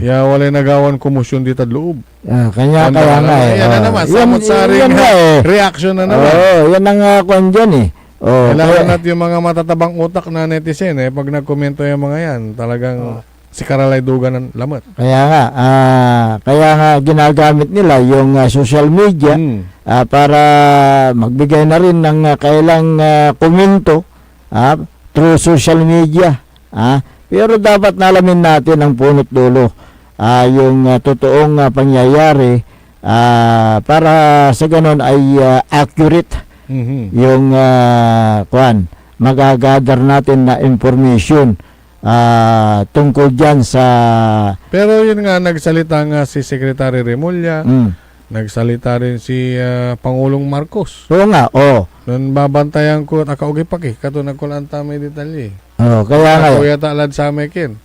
Ya wala nagawan komosyon dito loob. Kaya nga eh. Yan na naman, samot-saring reaction na naman. Yan ang kondyan eh. Kailangan natin yung mga matatabang utak na netizen pag nagkomento yung mga yan, talagang si Karalay Dugan ng lamat. Kaya nga ginagamit nila yung social media para magbigay na rin ng kailang komento through social media. Pero dapat nalamin natin ang punot dulo, yung totoong pangyayari para sa ganon ay accurate yung magagather natin na information tungkol dyan sa... Pero yun nga, nagsalita nga si Secretary Remulla, nagsalita rin si Pangulong Marcos. Oo nga, Nun babantayan ko, nakaugi paki, kato nagkulaan tamay detalye. Kaya nga. Kuya talad sa amekin.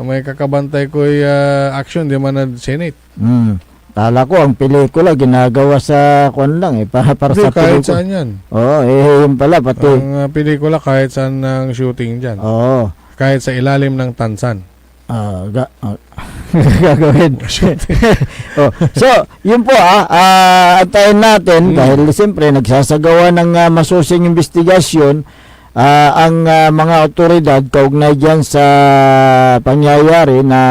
May kakabantay ko action, di man na Senate. Tala ko, ang pelikula ginagawa sa kwan lang para sa kahit pelikula. saan yan. Yun pala, pati. Ang pelikula kahit saan ng shooting dyan. Kahit sa ilalim ng tansan. Gagawin. So, yun po antayin natin dahil siyempre nagsasagawa ng masusing investigasyon ang mga otoridad kaugnay dyan sa pangyayari na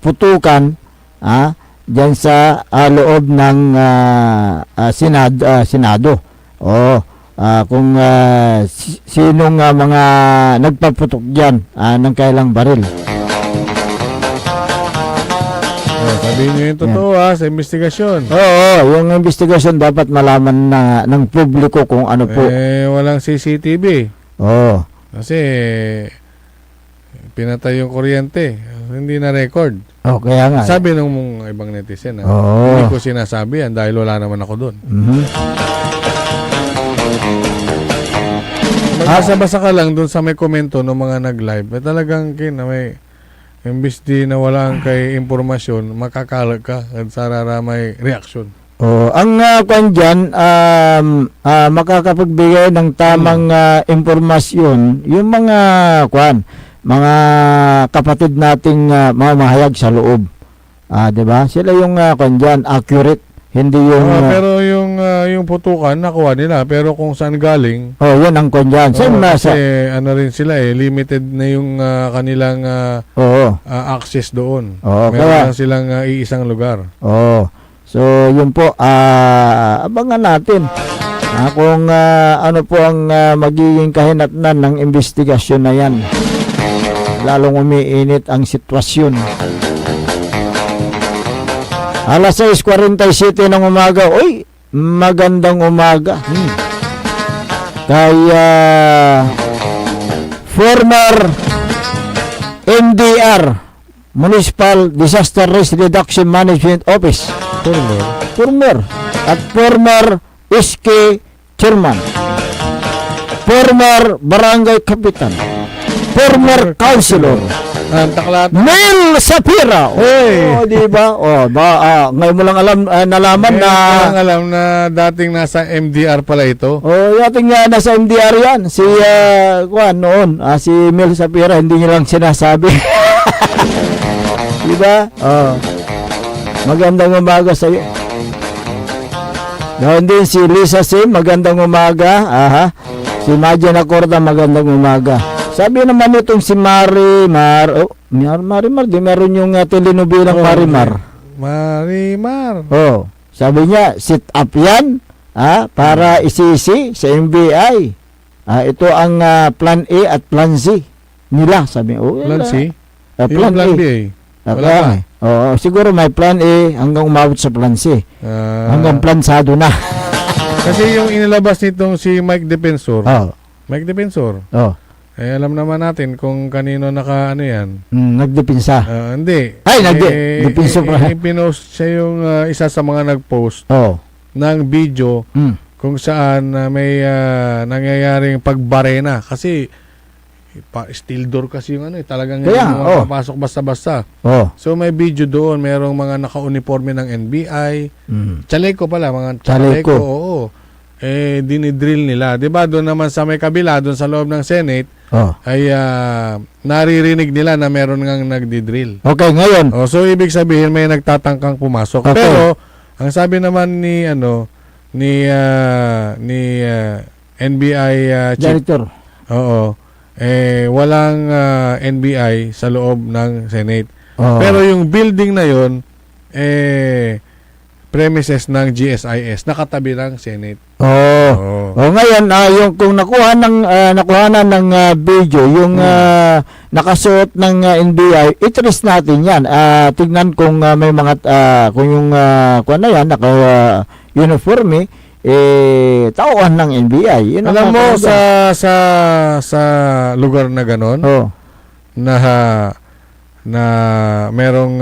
putukan dyan sa loob ng Senado. Kung sinong mga nagpaputok dyan ng kailang baril. Sabihin nyo yung totoo sa investigasyon. Yung investigasyon dapat malaman ng publiko kung ano po. Walang CCTV. Kasi pinatay yung kuryente. Hindi na record. Kaya nga. Sabi ng ibang netizen hindi ko sinasabi yan dahil wala naman ako doon. Magbasa-basa ka lang doon sa may komento ng mga nag-live. Talagang may imbis di na walang kay impormasyon, makakalag ka at sarara may reaksyon. Ang kwan dyan, makakapagbigay ng tamang impormasyon yung mga mga kapatid nating mamahayag sa loob. Diba? Sila yung kwan dyan, accurate. Hindi yung... pero yung putukan, nakuha nila. Pero kung saan galing... yan ang kwan dyan. Kasi rin sila limited na yung kanilang access doon. Meron lang silang iisang lugar. So, yun po, abangan natin kung ano po ang magiging kahinatnan ng investigasyon na yan. Lalong umiinit ang sitwasyon. Alas 6:47 ng umaga. Uy, magandang umaga. Kaya former MDR, Municipal Disaster Risk Reduction Management Office. Former. At former SK Chairman. Former Barangay Kapitan. Former Councilor. Mel Sapira. Di ba? Ngayon mo lang nalaman na... alam na dating nasa MDR pala ito. Dating nasa MDR yan. Si, noon, si Mel Sapira, hindi niya lang sinasabi. Di ba? Magandang umaga sa iyo. Ganoon din si Lisa Sim, magandang umaga. Aha. Si Madia Nacorda, magandang umaga. Sabi naman itong si Marimar, Marimar, di meron yung telenovelang Marimar. Marimar. Oh, sabi niya, sit up yan, para isisi sa NBI. Ito ang plan A at plan Z nila, sabi. Plan C? Plan Yung plan A. B. Wala pa. Oo, siguro may plan A hanggang umabot sa plan C. Hanggang plansado na. Kasi yung inilabas nitong si Mike Defensor. Mike Defensor. Alam naman natin kung kanino ano yan. Nagdepinsa. Hindi. Ay, nagdepinsa pa. Pinost siya yung isa sa mga nagpost ng video kung saan may nangyayaring pagbarena. Kasi steel door kasi yung talagang hindi mo papasok basta-basta. So may video doon, merong mga naka-uniforme ng NBI. Chaleco pala, mga chaleco. Oo. Dinidrill nila. 'Di ba doon naman sa may kabila, doon sa loob ng Senate, ay naririnig nila na meron ngang nagdi-drill. Okay, ngayon. So ibig sabihin may nagtatangkang pumasok. Okay. Pero ang sabi naman ni NBI chief, Director. walang NBI sa loob ng Senate. Pero yung building na yon premises ng GSIS, nakatabi ng Senate. Ngayon, yung kung nakuhanan ng video, yung nakasuot ng NBI, itrace natin yan. Tignan kung may mga, kung yung kuha na yan, naka-uniforme, tauhan ng NBI. Alam mo, sa lugar na ganon, na merong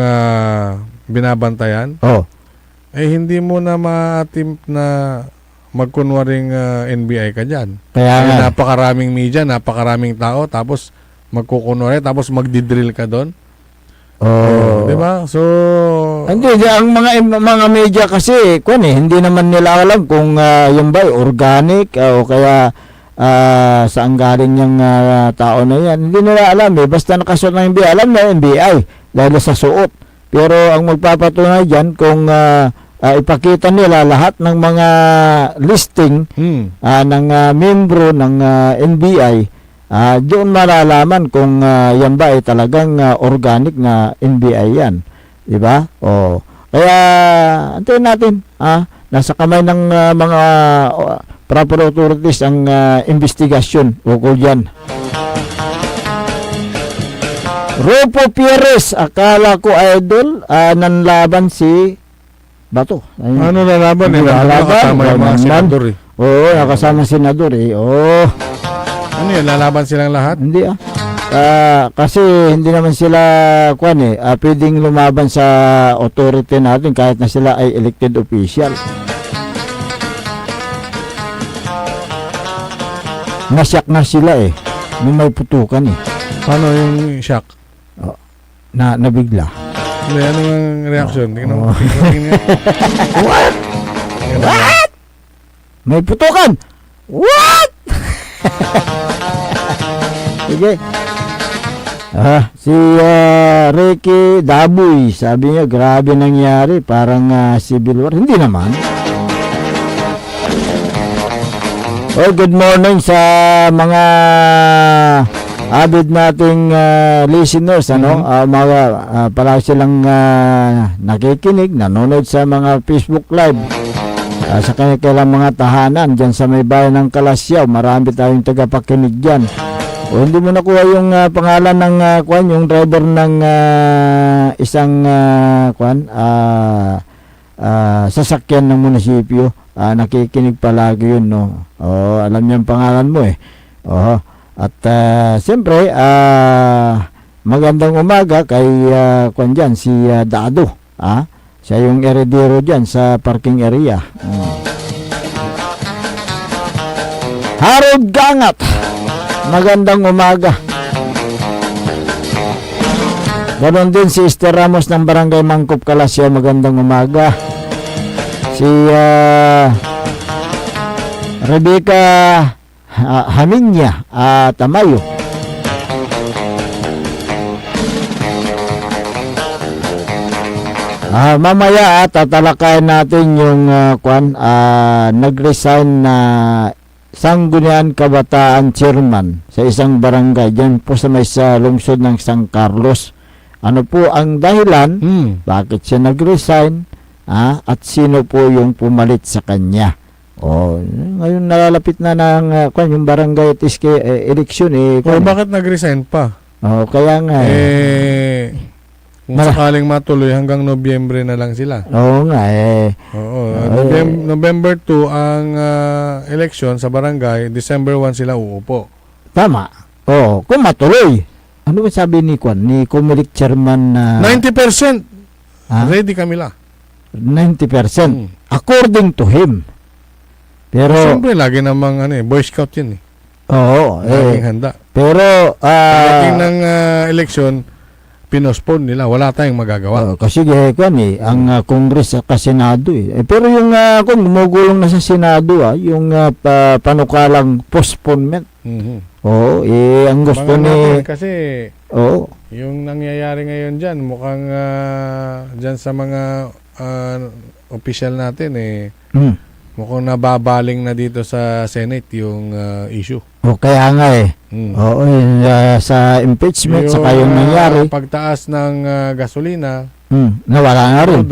binabantayan, hindi mo na ma-attempt na magkunwaring NBI ka dyan. Kaya napakaraming media, napakaraming tao, tapos magkukunwari, tapos magdidrill ka doon. Di ba? So, hindi, ang mga media kasi, hindi naman nila alam kung yung ba organic o kaya saan galing yung tao na yan. Hindi nila alam basta nakasuot ng NBI, alam na NBI dahil sa suot. Pero ang magpapatunay dyan kung ipakita nila lahat ng mga listing ng membro ng NBI, doon malalaman kung yan ba ay talagang organic na NBI yan. Diba? Kaya antayin natin. Nasa kamay ng mga proper authorities ang investigasyon ukol dyan. Ropo Pierres, akala ko idol, nanlaban si Bato. Ano nalaban? Nakasama yung mga senador nakasama senador Ano yun, lalaban silang lahat? Hindi kasi hindi naman sila pwedeng lumaban sa authority natin kahit na sila ay elected official. Nasyak na sila nung may putukan Paano yung shock? Na nabigla. Ano ang reaction? What? What? May putukan? What? Sige. Si Ricky Daboy, sabi niya, grabe nangyari, parang civil war. Hindi naman. Good morning sa mga avid nating listeners, palagi silang nakikinig, nanonood sa mga Facebook Live, sa kanilang mga tahanan dyan sa may bayan ng Kalasyaw. Marami tayong tagapakinig dyan. Hindi mo nakuha yung pangalan ng yung driver ng isang sasakyan ng munisipyo. Nakikinig palagi yun, no? Alam niya ang pangalan mo At siyempre, magandang umaga kay dyan, si Dado. Siya yung eredero dyan sa parking area. Harold Gangat, magandang umaga. Ganon din si Esther Ramos ng Barangay Mangkop, Kalasyaw, magandang umaga. Si Rebecca Haminya Tamayo, Mamaya tatalakayan natin yung nag-resign na Sangguniang Kabataan Chairman sa isang barangay dyan po sa may sa lungsod ng San Carlos. Ano po ang dahilan? Bakit siya nag-resign? At sino po yung pumalit sa kanya? Ngayon nalalapit na ng yung barangay at election Bakit nag-resign pa? Kaya nga kung sakaling matuloy hanggang Nobyembre na lang sila. Oo nga November 2 ang election sa barangay, December 1 sila uupo. Tama. Kung matuloy. Ano ba sabi ni Comelec Chairman na 90%. Ready kami la. 90%. According to him. Pero siyempre lagi namang Boy Scout yun laging handa. Pero pagdating ng election, pinospone nila, wala tayong magagawa. Kasi ang Congress sa Senado pero yung kung gumugulong na sa Senado yung panukalang postponement. Ang gusto ni kasi yung nangyayari ngayon diyan mukhang diyan sa mga official natin mukhang nababaling na dito sa Senate yung issue. Kaya nga sa impeachment saka yung nangyari. Pagtaas ng gasolina, nawala na rin.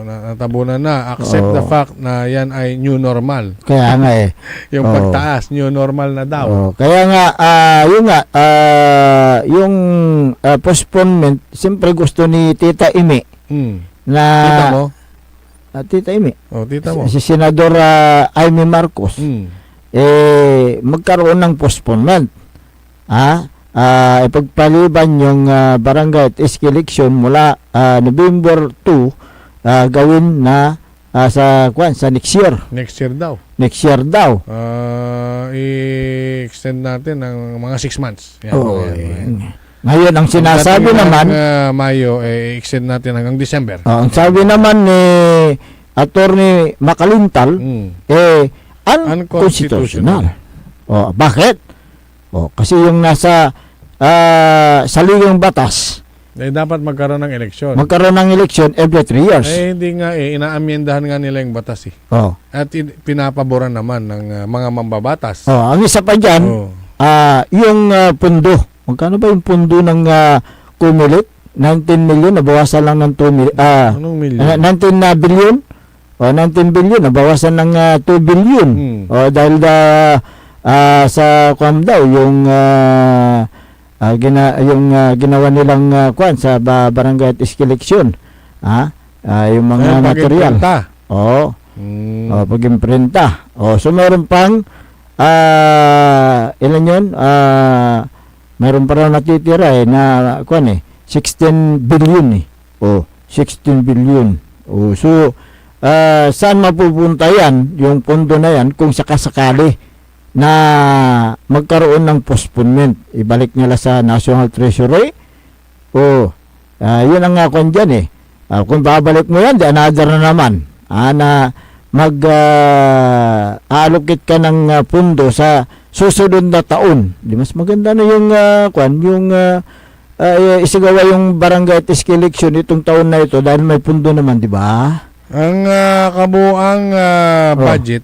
Natabunan na. Accept the fact na yan ay new normal. Kaya nga yung pagtaas, new normal na daw. Kaya nga, yung postponement, siyempre gusto ni Tita Imi na... Tita mo? Tita Imi. Tita mo. Si Senador Amy Marcos. Magkaroon ng postponement. Ipagpaliban yung barangay at election mula November 2 gawin na sa next year. Next year daw. Next year daw. I-extend natin ng mga 6 months. Ngayon, ang sinasabi naman... Mayo, i-extend natin hanggang December. Ang sabi naman ni Attorney Makalintal, unconstitutional. Bakit? Kasi yung nasa saligang batas, dapat magkaroon ng eleksyon. Magkaroon ng election every 3 years. Hindi nga inaamyendahan nga nila yung batas At pinapaboran naman ng mga mambabatas. Ang isa pa dyan, yung pundo. Magkano ba yung pundo ng Comelec? 19 million, nabawasan lang ng 2 million. Anong million? 19 billion? 19 billion, nabawasan ng 2 billion. Dahil sa daw, yung ginawa nilang sa barangay at election. Yung mga material. Pag-imprenta. So meron pang ilan yun? Meron pa raw natitira na 16 billion 16 billion. So saan mapupunta yan, yung pondo na yan, kung sakasakali na magkaroon ng postponement, ibalik nila sa National Treasury yun ang dyan kung babalik mo yan, another na naman na mag-allocate ka ng pondo sa susunod na taon. Di mas maganda na yung isagawa yung barangay at election itong taon na ito dahil may pondo naman, di ba? Ang kabuang budget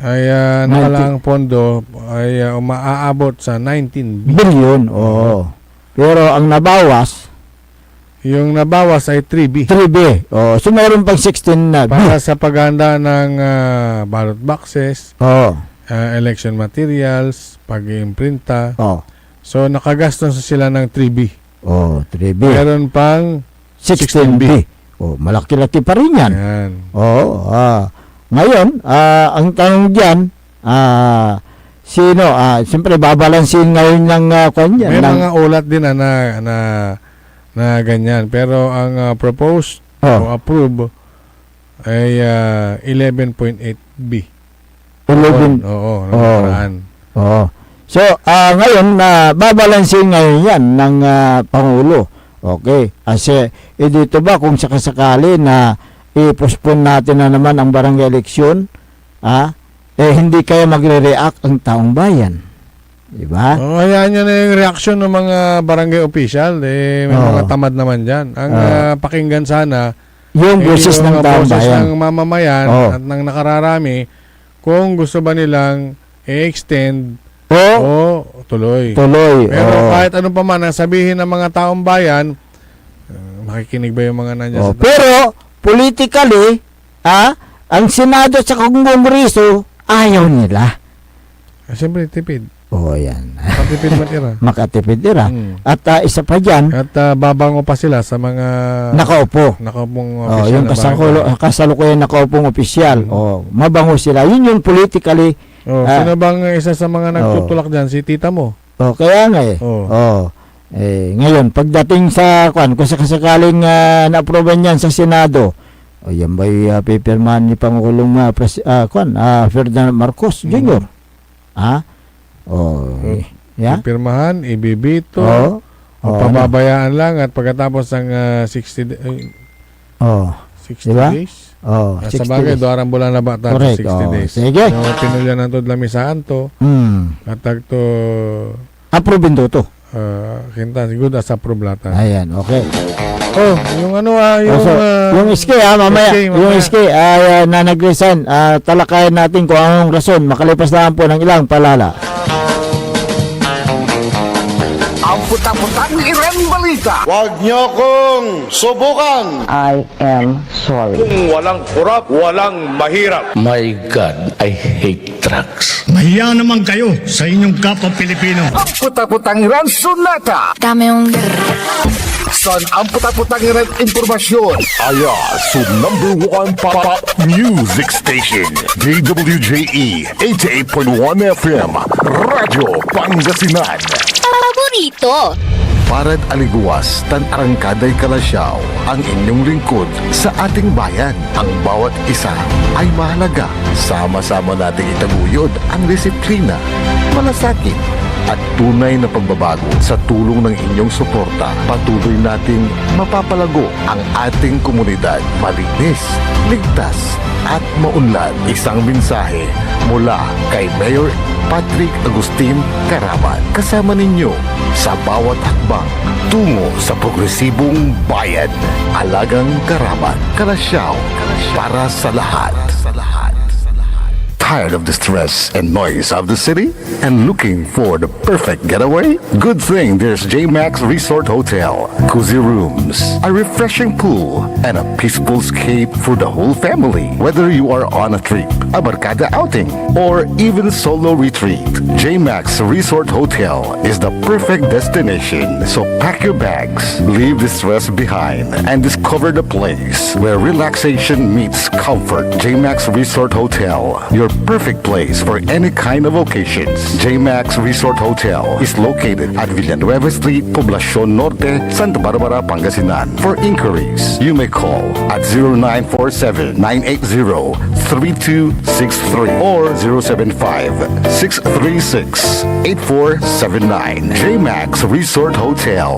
ay nakalaang pondo ay umaabot sa 19 billion. Pero ang nabawas, yung nabawas ay 3B. So mayroon pang 16 na para sa paghanda ng ballot boxes, election materials, pag-imprinta. So nakagastos sila ng 3B. 3B. Meron pang 16B. Malaki-laki pa rin yan. Ngayon, ang tanong diyan, sino? Siyempre babalansin ngayon ng kanya. May mga ulat din na ganyan. Pero ang proposed o approve ay 11.8B. 11. So, ngayon, babalansin ngayon yan ng Pangulo. Okay. Kasi, dito ba kung sakasakali na i-postpone natin na naman ang barangay eleksyon, hindi kaya magre-react ang taong bayan. Di ba? Hayaan nyo na yung reaksyon ng mga barangay official. May mga tamad naman dyan. Ang pakinggan sana, Yung boses ng mga taong boses bayan. ng mamamayan at ng nakararami, kung gusto ba nilang i-extend o tuloy. Pero kahit ano pa man ang sabihin ng mga taong bayan, makikinig ba yung mga nandiyan sa Pero, politically, ang Senado at sa Kongreso, ayaw nila. Siyempre, tipid. Yan. Makatipid matira. Makatipid nila. At isa pa dyan, At babango pa sila sa mga nakaupong official yung kasalukuyan nakaupong opisyal. Mabango sila. Yun yung politically. Sino bang isa sa mga nagtutulak dyan? Si tita mo. Kaya nga ngayon, pagdating sa kung sakasakaling na-aproban yan sa Senado, yan ba'y pipirmahan ni Pangulong Ferdinand Marcos Jr.? Pirmahan, ibibito, pababayaan lang at pagkatapos ng 60 diba? days. 60 sa bagay, days. doarang bulan na bata, Correct. 60 days. Sige. Pinulyan ng to lamisaan to. At tagto Approve to. kinta, siguro as approblatan. Ayan, okay. Yung yung SK mamaya. Yung SK na nag-resign, talakayan natin kung anong rason makalipas lang po ng ilang palala. Ang putang-putang Iren Balita. Huwag niyo kong subukan. I am sorry. Kung walang kurap, walang mahirap. My God, I hate trucks. Mahiya naman kayo sa inyong kapwa Pilipino. Ang putang-putang Iren Sunata. Dami yung Son, ang putang-putang Iren Impormasyon. Aya sa number 1 pop music station, DWJE 88.1 FM, Radyo Pangasinan. paborito. Parad aliguas, tan arangkaday kalasyaw, ang inyong lingkod sa ating bayan. Ang bawat isa ay mahalaga. Sama-sama nating itaguyod ang disiplina, malasakit, at tunay na pagbabago. Sa tulong ng inyong suporta, patuloy nating mapapalago ang ating komunidad. Malinis, ligtas, at maunlad. Isang mensahe mula kay Mayor Patrick Agustin Caraman. Kasama ninyo sa bawat hakbang tungo sa progresibong bayan. Alagang Caraman, Kalasyaw, para sa lahat. Tired of the stress and noise of the city and looking for the perfect getaway? Good thing there's JMax Resort Hotel. Cozy rooms, a refreshing pool, and a peaceful escape for the whole family. Whether you are on a trip, a barkada outing, or even solo retreat, JMax Resort Hotel is the perfect destination. So pack your bags, leave the stress behind, and discover the place where relaxation meets comfort. JMax Resort Hotel, your perfect place for any kind of occasions. JMax Resort Hotel is located at Villanueva Street, Poblacion Norte, Santa Barbara, Pangasinan. For inquiries, you may call at 0947-980-3263 or 075-636-8479. JMax Resort Hotel.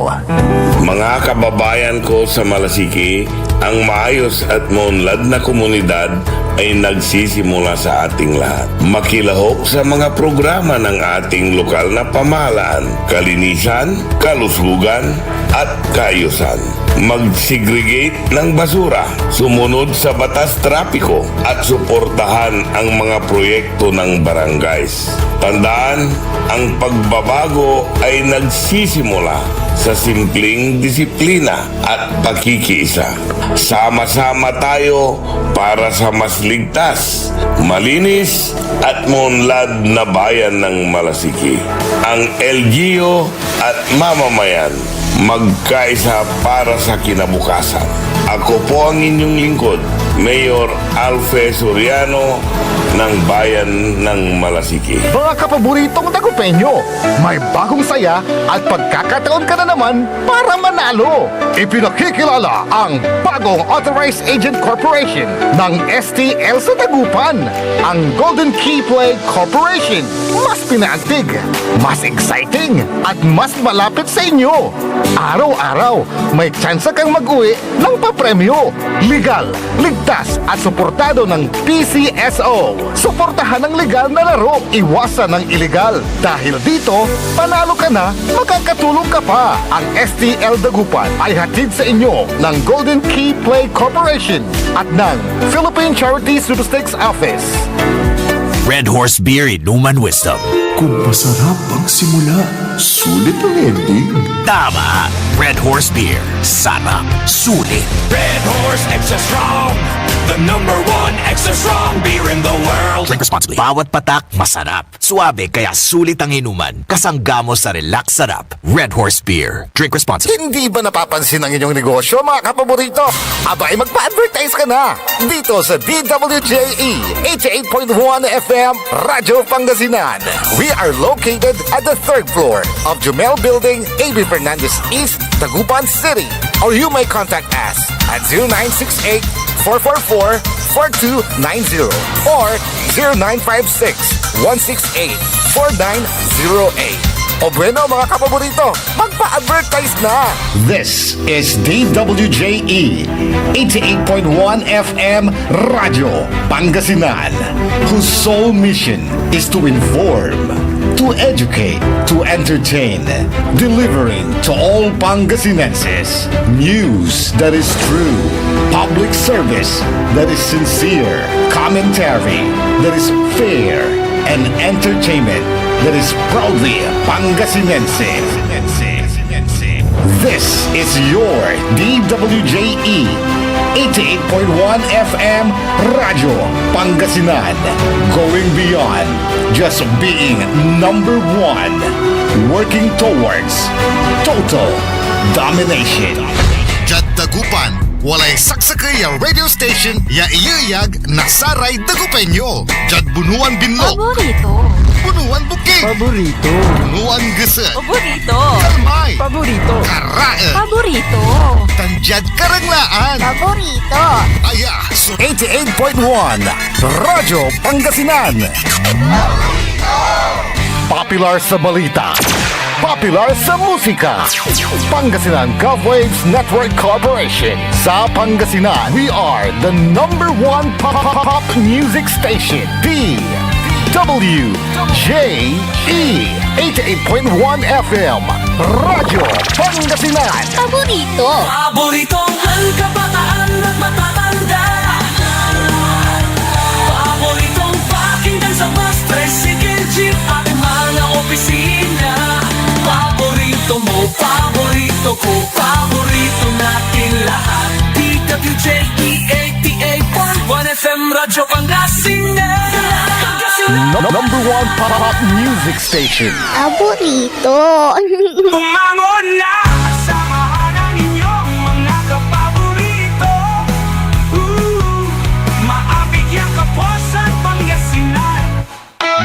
Mga kababayan ko sa Malasiki, ang maayos at maunlad na komunidad ay nagsisimula sa ating lahat. Makilahok sa mga programa ng ating lokal na pamahalaan, kalinisan, kalusugan, at kaayusan. Mag-segregate ng basura, sumunod sa batas trapiko, at suportahan ang mga proyekto ng barangays. Tandaan, ang pagbabago ay nagsisimula sa simpleng disiplina at pakikiisa. Sama-sama tayo para sa mas ligtas, malinis at maunlad na bayan ng Malasiki. Ang LGU at mamamayan magkaisa para sa kinabukasan. Ako po ang inyong lingkod, Mayor Alfe Soriano ng Bayan ng Malasiki. Mga kapaboritong tagupenyo, may bagong saya at pagkakataon ka na naman para manalo. Ipinakikilala ang bagong Authorized Agent Corporation ng STL sa Tagupan, ang Golden Key Play Corporation. Mas pinaantig, mas exciting, at mas malapit sa inyo. Araw-araw, may tsansa kang mag-uwi ng mapremyo. Legal, ligtas at suportado ng PCSO. Suportahan ang legal na laro, iwasan ng illegal. Dahil dito, panalo ka na, makakatulong ka pa. Ang STL Dagupan ay hatid sa inyo ng Golden Key Play Corporation at ng Philippine Charity Supersticks Office. Red Horse Beer Inuman Wisdom. Kung masarap ang simula, sulit ang ending. Tama! Red Horse Beer. Sarap. Sulit. Red Horse Extra Strong, the number one extra strong beer in the world. Drink responsibly. Bawat patak, masarap. Suabe, kaya sulit ang inuman. Kasangga mo sa relax sarap. Red Horse Beer. Drink responsibly. Hindi ba napapansin ang inyong negosyo, mga kapaborito? Abay, magpa-advertise ka na dito sa DWJE 88.1 FM Radyo Pangasinan. We are located at the 3rd floor of Jumel Building, A.B. Fernandez East, Dagupan City. Or you may contact us at 0968-444-4290 or 0956-168-4908. O bueno, mga kapaborito, magpa-advertise na! This is DWJE 88.1 FM Radio Pangasinan, whose sole mission is to inform, to educate, to entertain, delivering to all Pangasinenses news that is true, public service that is sincere, commentary that is fair, and entertainment that is proudly Pangasinense. This is your DWJE 88.1 FM Radio Pangasinan, going beyond just being number one, working towards total domination. Jad Dagupan, walay saksakay ya radio station ya iyayag nasaray Dagupenyo. Jad Bunuan Binlog, Paborito. Bunuan Bukid, Paborito. Bunuan Gese, Paborito. Kalmay, Paborito. Karae, Paborito. Tanjad Karanglaan. Paborito. Aya, so 88.1 Radyo Pangasinan. Popular sa balita, popular sa musika. Pangasinan Govwaves Network Corporation. Sa Pangasinan, we are the number one pop music station. DWJE 88.1 FM Radyo Pangasinan. Paborito. Paboritong ang kabataan at matatanda. Paboritong pakinggan sa bus, tricycle, jeep at mga opisina. Paborito mo, paborito ko, paborito natin lahat. DWJE 88.1 FM Radyo Pangasinan. Number one pop music station. Paborito. Bumangon na! Samahan ang inyong mga kapaborito. Maabigyan ka po sa Pangasinan.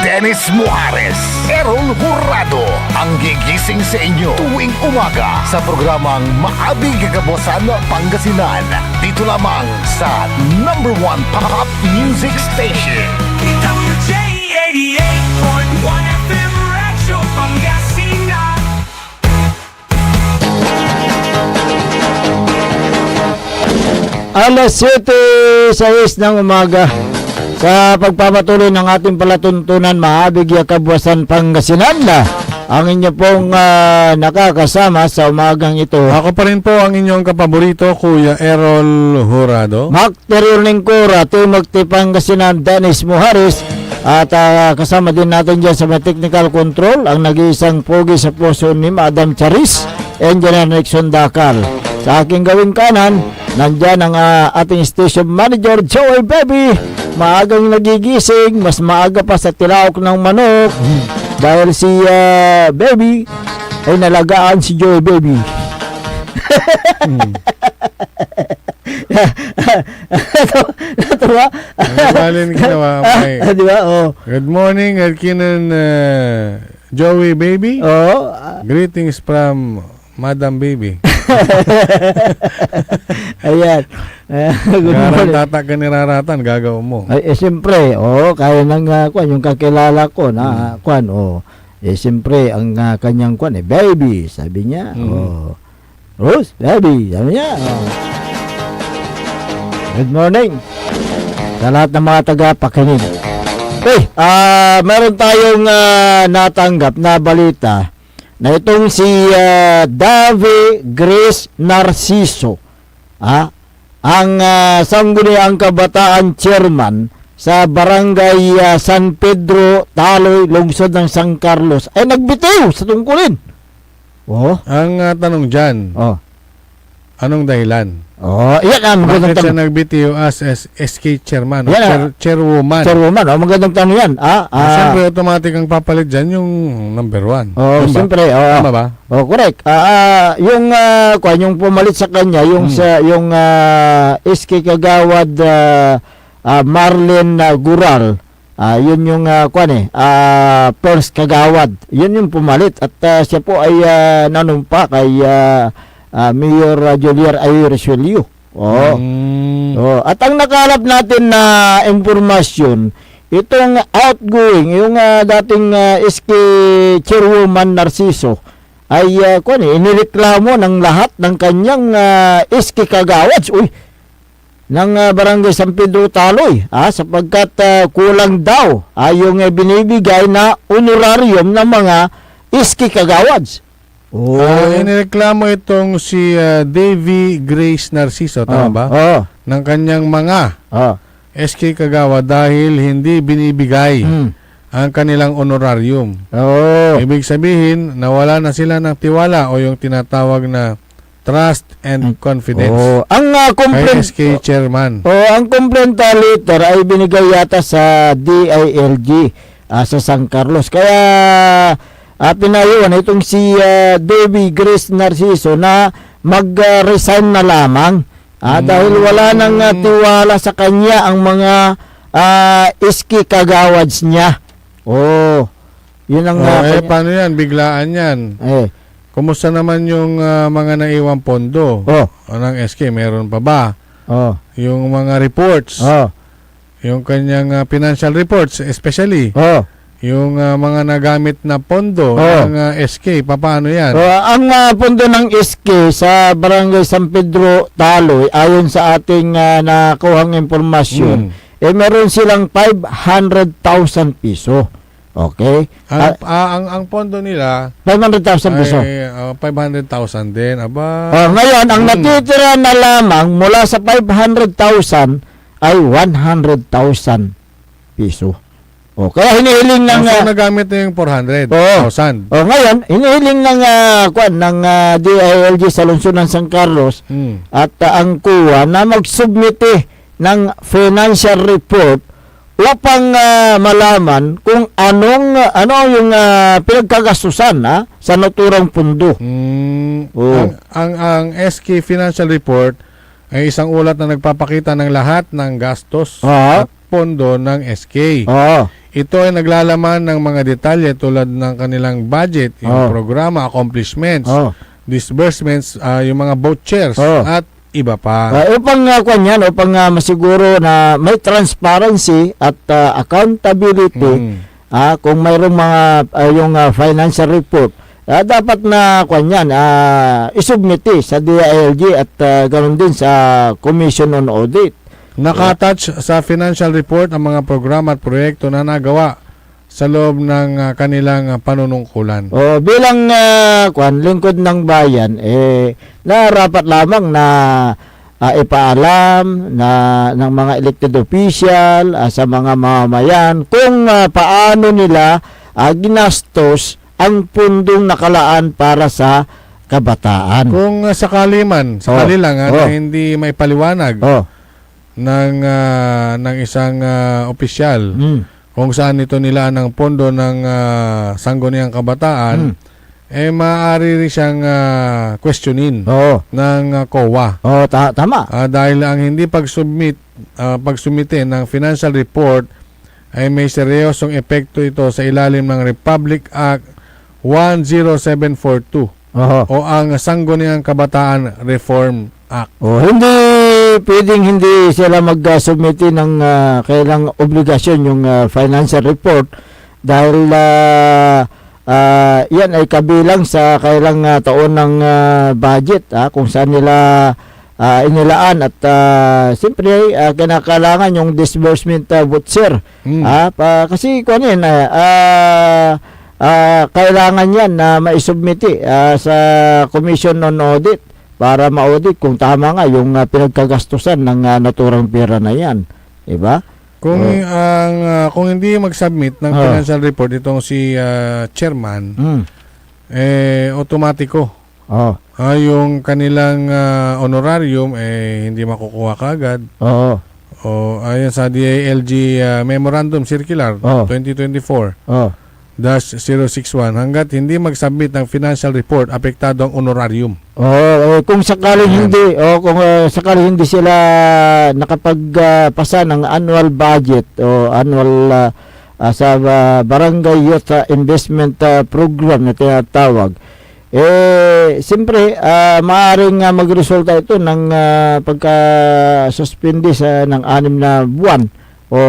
Dennis Muarez, Errol Hurado, ang gigising sa inyo tuwing umaga sa programang Maabig Kagabosan Pangasinan. Dito lamang sa number one pop music station. WJ 88.1 FM Radyo Pangasinan. Alas 7:06 ng umaga. Sa pagpapatuloy ng ating palatuntunan, Maabig Kabuasan Pangasinan na ang inyo pong nakakasama sa umagang ito. Ako pa rin po ang inyong kapaborito, Kuya Errol Hurado. Mac Teriorningkura, Timog Pangasinan, Dennis Muharis. At kasama din natin dyan sa may technical control ang nag-iisang pogi sa puso ni Madam Charis, Engineer Nixon Dakal. Sa aking gawing kanan, nandyan ang ating station manager, Joey Baby. Maagang nagigising, mas maaga pa sa tilaok ng manok. Dahil si Baby ay nalagaan si Joey Baby. Natuwa. Nabalin ginawa. Di ba? Oh. Good morning, Elkinan Joey Baby. Oh. Greetings from Madam Baby. Ayan. Garang tata ka niraratan, gagawin mo. Ay, siyempre, kaya nang kwan, yung kakilala ko na kwan, siyempre, ang kanyang kwan, Baby, sabi niya. Rose, Baby, sabi niya. Good morning sa lahat ng mga taga-pakinig. Meron tayong natanggap na balita na itong si Davy Grace Narciso, ang Sangguniang Kabataan Chairman sa Barangay San Pedro, Taloy, Lungsod ng San Carlos, ay nagbitiw sa tungkulin. Ang tanong dyan, anong dahilan? Yan ang magandang Bakit siya tanong. nagbitiw as SK chairman o Yan, chairwoman? Chairwoman, magandang tanong yan. Siyempre, automatic ang papalit dyan yung number 1. Siyempre. Tama ba? Correct. Yung pumalit sa kanya, yung SK Kagawad Marlene Gural, yun yung first Kagawad. Yun yung pumalit. At siya po ay nanumpa kay Mayor Joliar A. Resuelio. At ang nakalap natin na impormasyon, itong outgoing, yung dating SK Chairwoman Narciso, ay inireklamo ng lahat ng kanyang SK Kagawads ng Barangay San Pedro Taloy, sapagkat kulang daw yung binibigay na honorarium ng mga SK Kagawads. Inireklamo itong si Davy Grace Narciso, tama ba? Ng kanyang mga SK Kagawa dahil hindi binibigay ang kanilang honorarium. Ibig sabihin, nawala na sila ng tiwala o yung tinatawag na trust and confidence. Ang complaint, kay SK chairman. ang complaint letter ay binigay yata sa DILG sa San Carlos. Kaya pinayuan itong si Davy Grace Narciso na mag-resign na lamang dahil wala nang tiwala sa kanya ang mga SK Kagawads niya. Yun ang paano yan? Biglaan yan. Kumusta naman yung mga naiwang pondo ng SK? Meron pa ba? Yung mga reports, yung kanyang financial reports especially, yung mga nagamit na pondo ng SK, paano yan? Ang pondo ng SK sa Barangay San Pedro Taloy, ayon sa ating nakuhang impormasyon, meron silang 500,000 piso. Okay? Ang pondo nila 500,000 piso. 500,000 din. Ngayon, ang natitira na lamang mula sa 500,000 ay 100,000 piso. Kaya hinihiling ng nagamit na yung 400,000. Ngayon, hinihiling ng DILG sa lungsod ng San Carlos at ang kuha na magsubmite ng financial report upang malaman kung ano yung pinagkagastusan sa naturang pundo. Ang SK financial report ay isang ulat na nagpapakita ng lahat ng gastos at pondo ng SK. Ito ay naglalaman ng mga detalye tulad ng kanilang budget, yung programa, accomplishments, disbursements, yung mga vouchers at iba pa. Upang masiguro na may transparency at accountability, kung mayroong mga yung financial report, dapat na isubmiti sa DILG at ganoon din sa Commission on Audit. Nakatouch sa financial report ang mga programa at proyekto na nagawa sa loob ng kanilang panunungkulan. Bilang lingkod ng bayan, narapat lamang na ipaalam ng mga elected official sa mga mamamayan kung paano nila ginastos ang pundong nakalaan para sa kabataan. Kung sakali lang na hindi may paliwanag ng isang opisyal kung saan ito nila ng pondo ng Sangguniang Kabataan, maaari rin siyang questionin ng COA. Tama. Dahil ang hindi pagsumite ng financial report ay may seryosong epekto ito sa ilalim ng Republic Act 10742 o ang Sangguniang Kabataan Reform Act. Hindi pwedeng hindi sila mag-submit ng kailang obligasyon yung financial report dahil yan ay kabilang sa kailang taon ng budget kung saan nila inilaan at siyempre kinakailangan yung disbursement voucher. Kasi kailangan yan na maisubmiti sa Commission on Audit para ma-audit kung tama nga yung pinagkagastusan ng naturang pera na yan. Diba? Kung hindi mag-submit ng financial report itong si chairman, automatiko. Yung kanilang honorarium hindi makukuha kaagad. Ayon sa DILG Memorandum Circular 2024-061 hanggat hindi mag-submit ng financial report, apektado ang honorarium. Kung sakaling hindi sila nakapagpasa ng annual budget o annual sa Barangay Youth Investment Program na tinatawag, siyempre maaaring magresulta ito ng pagka-suspindi ng 6 na buwan o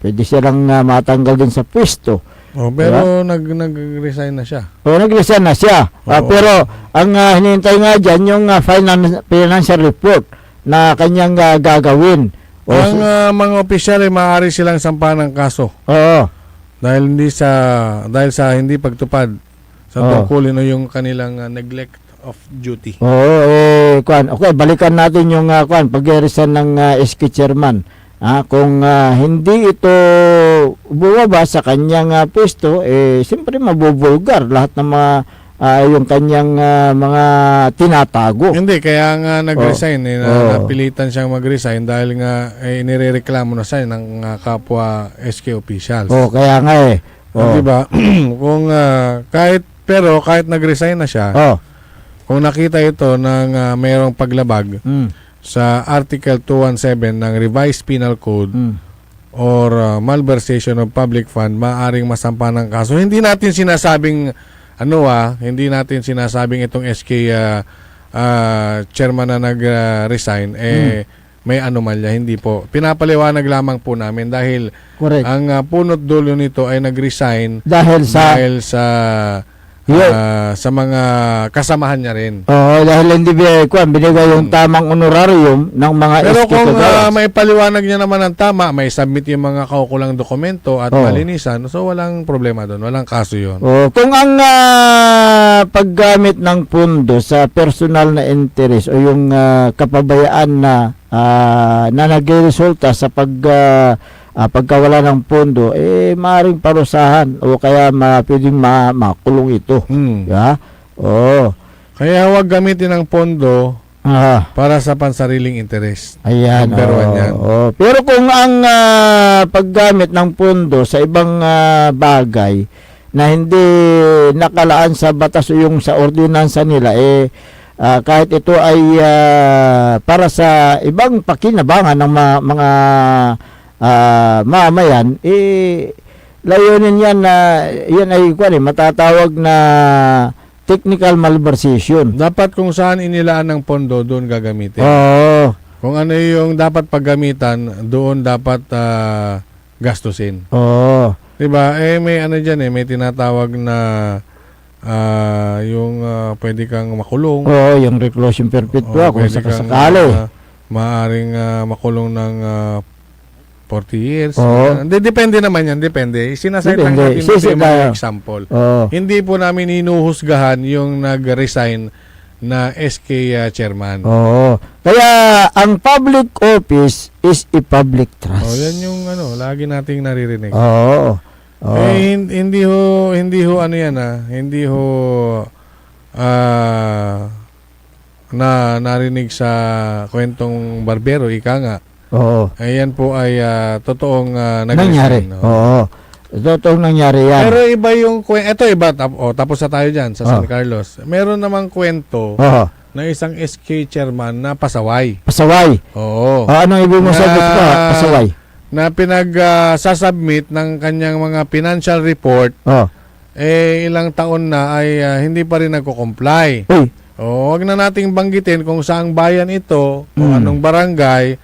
pwede silang matanggal din sa pwesto. Pero nag-resign na siya. Nag-resign na siya. Pero ang hinihintay nga dyan yung financial report na kanyang gagawin. Ang mga opisyal ay maaari silang sampahan ng kaso. Dahil sa hindi pagtupad sa tungkulin o yung kanilang neglect of duty. Okay, balikan natin yung pag-resign ng SK chairman. Kung hindi ito bumaba sa kanyang pwesto, siyempre mabubulgar lahat ng yung kanyang mga tinatago. Hindi, kaya nga nag-resign. Napilitan siyang mag-resign dahil nga inirereklamo na siya ng kapwa SK officials. Kaya nga Diba? Kung kahit nag-resign na siya, kung nakita ito ng mayroong paglabag sa Article 217 ng Revised Penal Code or malversation of public fund, maaring masampa ng kaso. Hindi natin sinasabing itong SK chairman na nag-resign may anomalya, hindi po. Pinapaliwanag lamang po namin dahil ang punot dulo nito ay nag-resign dahil sa mga kasamahan niya rin. Dahil hindi binigay yung tamang honorarium ng mga pero SK kung may paliwanag niya naman ng tama, may submit yung mga kaukulang dokumento at malinisan, so walang problema doon, walang kaso yun. Kung ang paggamit ng pondo sa personal na interest o yung kapabayaan na nagresulta sa pagkawala ng pondo, maaaring parusahan o kaya pwedeng makulong ito. Kaya huwag gamitin ang pondo para sa pansariling interest. Ayan. Number 1 yan. Pero kung ang paggamit ng pondo sa ibang bagay na hindi nakalaan sa batas o yung sa ordinansa nila, kahit ito ay para sa ibang pakinabangan ng mga mamayan, layunin yan na yan ay matatawag na technical malversation. Dapat kung saan inilaan ng pondo, doon gagamitin. Kung ano yung dapat paggamitan, doon dapat gastusin. Diba? May may tinatawag na yung pwede kang makulong. Yung reclusion perpetua kung sakasakali. Maaring makulong ng 40 years. Depende naman yan, depende. Sinasayt lang natin yung mga example. Hindi po namin hinuhusgahan yung nag-resign na SK chairman. Kaya ang public office is a public trust. Yan yung lagi nating naririnig. Hindi ho hindi ho narinig sa kwentong barbero, ika nga. Ayan po ay totoong nangyari. Totoong nangyari yan. Pero iba yung ito iba, tapos na tayo dyan sa San Carlos. Meron namang kwento na isang SK chairman na pasaway. Anong ibig mo sabihin pa? Pasaway na sasubmit ng kanyang mga financial report, ilang taon na ay hindi pa rin nagko-comply. Wag na nating banggitin kung saang bayan ito, o anong barangay.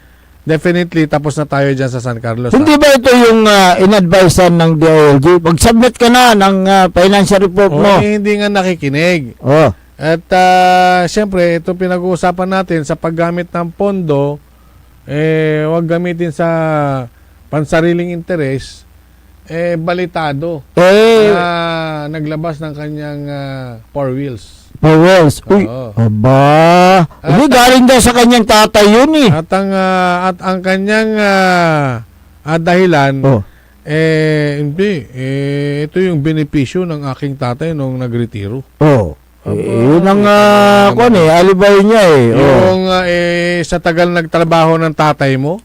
Definitely, tapos na tayo dyan sa San Carlos. Hindi ba ito yung in-advisean ng DILG? Pag-submit ka na ng financial report mo. Hindi nga nakikinig. At siyempre, ito pinag-uusapan natin sa paggamit ng pondo, huwag gamitin sa pansariling interes, balitado. Naglabas ng kanyang 4 wheels. Powells. Uy, Oo. aba. Hindi, galing daw sa kanyang tatay yun eh. At ang kanyang dahilan, Oh. hindi. Ito yung benepisyo ng aking tatay nung nagretiro. Oh. Yun ang alibay niya eh. Yung sa tagal nagtrabaho ng tatay mo,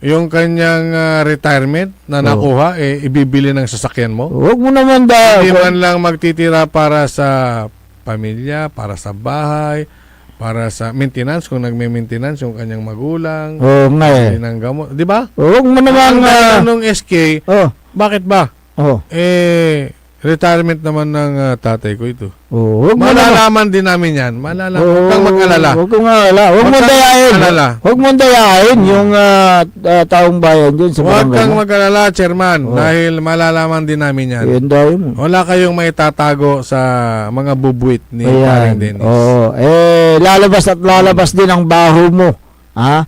yung kanyang retirement na nakuha, ibibili ng sasakyan mo. Huwag mo naman Hindi man lang magtitira para sa pamilya, para sa bahay, para sa maintenance, kung nagme-maintenance yung kanyang magulang. Oo nga eh. Bili ng gamot. Di ba? Huwag mo naman Nung SK, bakit ba? Retirement naman ng tatay ko ito. Huwag mo Malalaman din namin yan. Malalaman. Huwag kang mag-alala. Huwag kang alala. Huwag mo dayain. Huwag mo dayain yung taong bayan dyan sa Huwag barangay kang mo. mag-alala, Chairman, dahil malalaman din namin yan. Yun daw mo. Wala kayong maitatago sa mga bubuit ni Paring Dennis. Oo. Lalabas at lalabas din ang baho mo. Ha?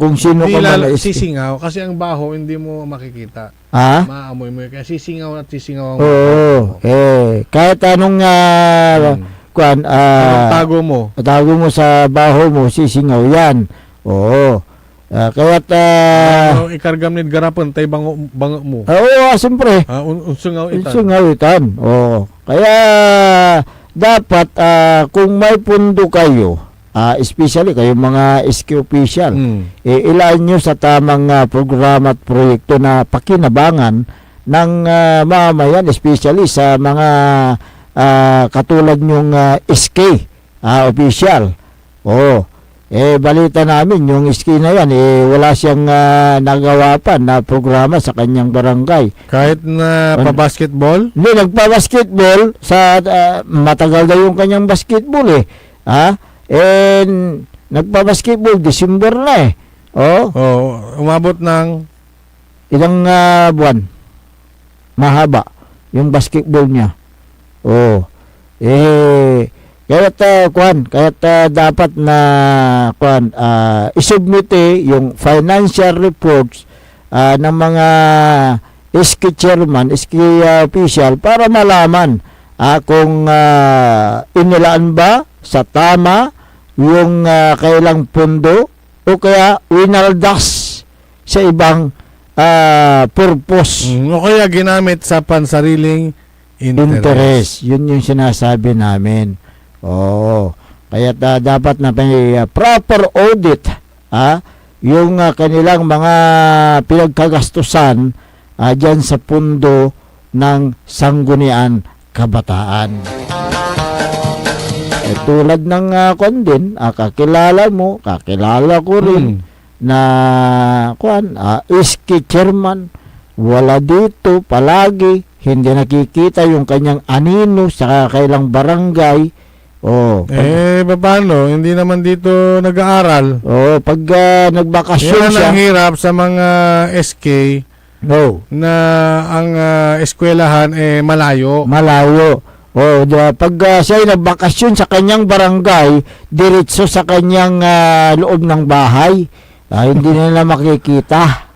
Kung sino Hindi ka man. sisingaw kasi ang baho hindi mo makikita. Ha? Maamoy mo. Kaya sisingaw at sisingaw ang Oo. Kahit anong tago mo. tago mo sa baho mo, sisingaw yan. Oo. Kaya't Ikargam ni garapon tay bango mo. oo, siyempre. Unsungaw itan. Sungawitan. Oo. Kaya dapat kung may pundo kayo, especially kayo mga SK official, ilaan nyo sa tamang programa at proyekto na pakinabangan ng mamamayan, especially sa mga katulad nyong SK official. Oo. Balita namin, yung SK na yan, wala siyang nagawa pa na programa sa kanyang barangay. Kahit na pa-basketball? Hindi, nagpa-basketball sa matagal na yung kanyang basketball eh. Nagpa-basketball December na eh. Umabot ng ilang buwan. Mahaba yung basketball niya. Kaya't dapat na isubmite yung financial reports ng mga SK chairman, SK official para malaman kung inilaan ba sa tama yung kailang pundo o kaya winaldas sa ibang purpose. O kaya ginamit sa pansariling interest. Yun yung sinasabi namin. Kaya dapat na may proper audit yung kanilang mga pinagkagastusan dyan sa pundo ng Sangguniang Kabataan. Tulad ng kakilala mo, kakilala ko rin na SK chairman, wala dito palagi, hindi nakikita yung kanyang anino sa kailang barangay. Paano? Hindi naman dito nag-aaral. Pag nagbakasyon yan siya. ang hirap sa mga SK na ang eskwelahan malayo. Pag siya ay nagbakasyon sa kanyang barangay, diretso sa kanyang loob ng bahay, hindi nila makikita.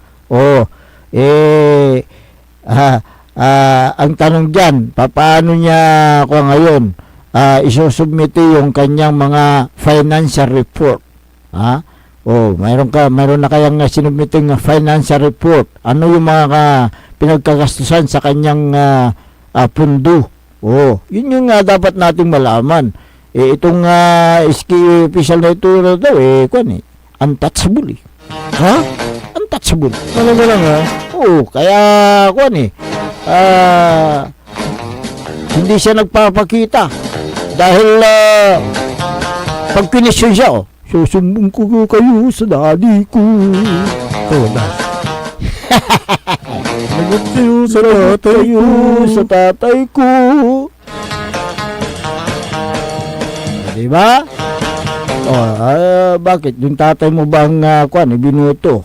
Ang tanong dyan, paano niya ngayon isusubmiti yung kanyang mga financial report? Mayroon na kayang sinubmiting financial report. Ano yung mga pinagkagastusan sa kanyang pundo? Yun yung dapat nating malaman. Itong SK official na ito daw, untouchable. Untouchable. Ano ba lang kaya, hindi siya nagpapakita. Dahil, pag kinisyon siya, susumbong ko kayo sa daddy ko. Lagot kayo sa tatay ko. Diba? Bakit? Yung tatay mo bang ibinuto?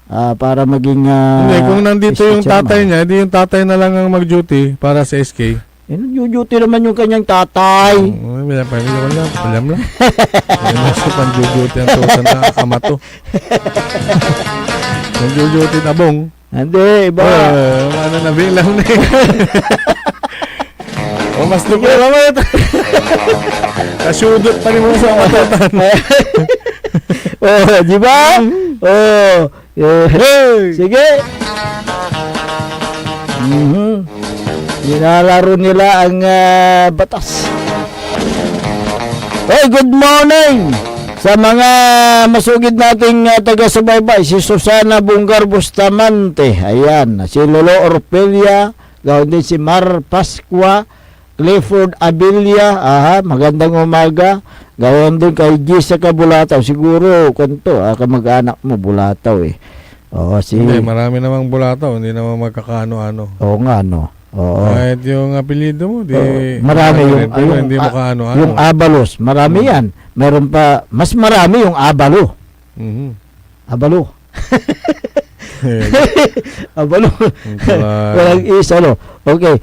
Para maging hindi, kung nandito yung tatay niya, hindi yung tatay na lang ang mag-duty para sa SK. Duty naman yung kanyang tatay. Palam lang. Mas ko pang duty ang tusan na ama to. Yung duty na bong. Hindi, iba. Ano na bilang na O mas lupo naman ito. Kasudot pa rin mo sa matatan. Di ba? Sige. Nilalaro nila ang batas. Hey, good morning sa mga masugid nating taga-subaybay. Si Susana Bungar Bustamante, ayan, si Lolo Orpelia, gawin din si Mar Pascua, Clifford Abilia, magandang umaga. Gawin din kay Gisa Bulataw, siguro kanto, kamag-anak mo Bulataw eh. Hindi, marami namang Bulataw, hindi naman magkakaano-ano. Oo nga, no. Oo. Kahit yung apelyido mo, marami yung hindi mo kaano-ano. Yung Abalos, marami yan. Meron pa, mas marami yung Abalo. Abalo. Abalo. Walang isa, no? Okay.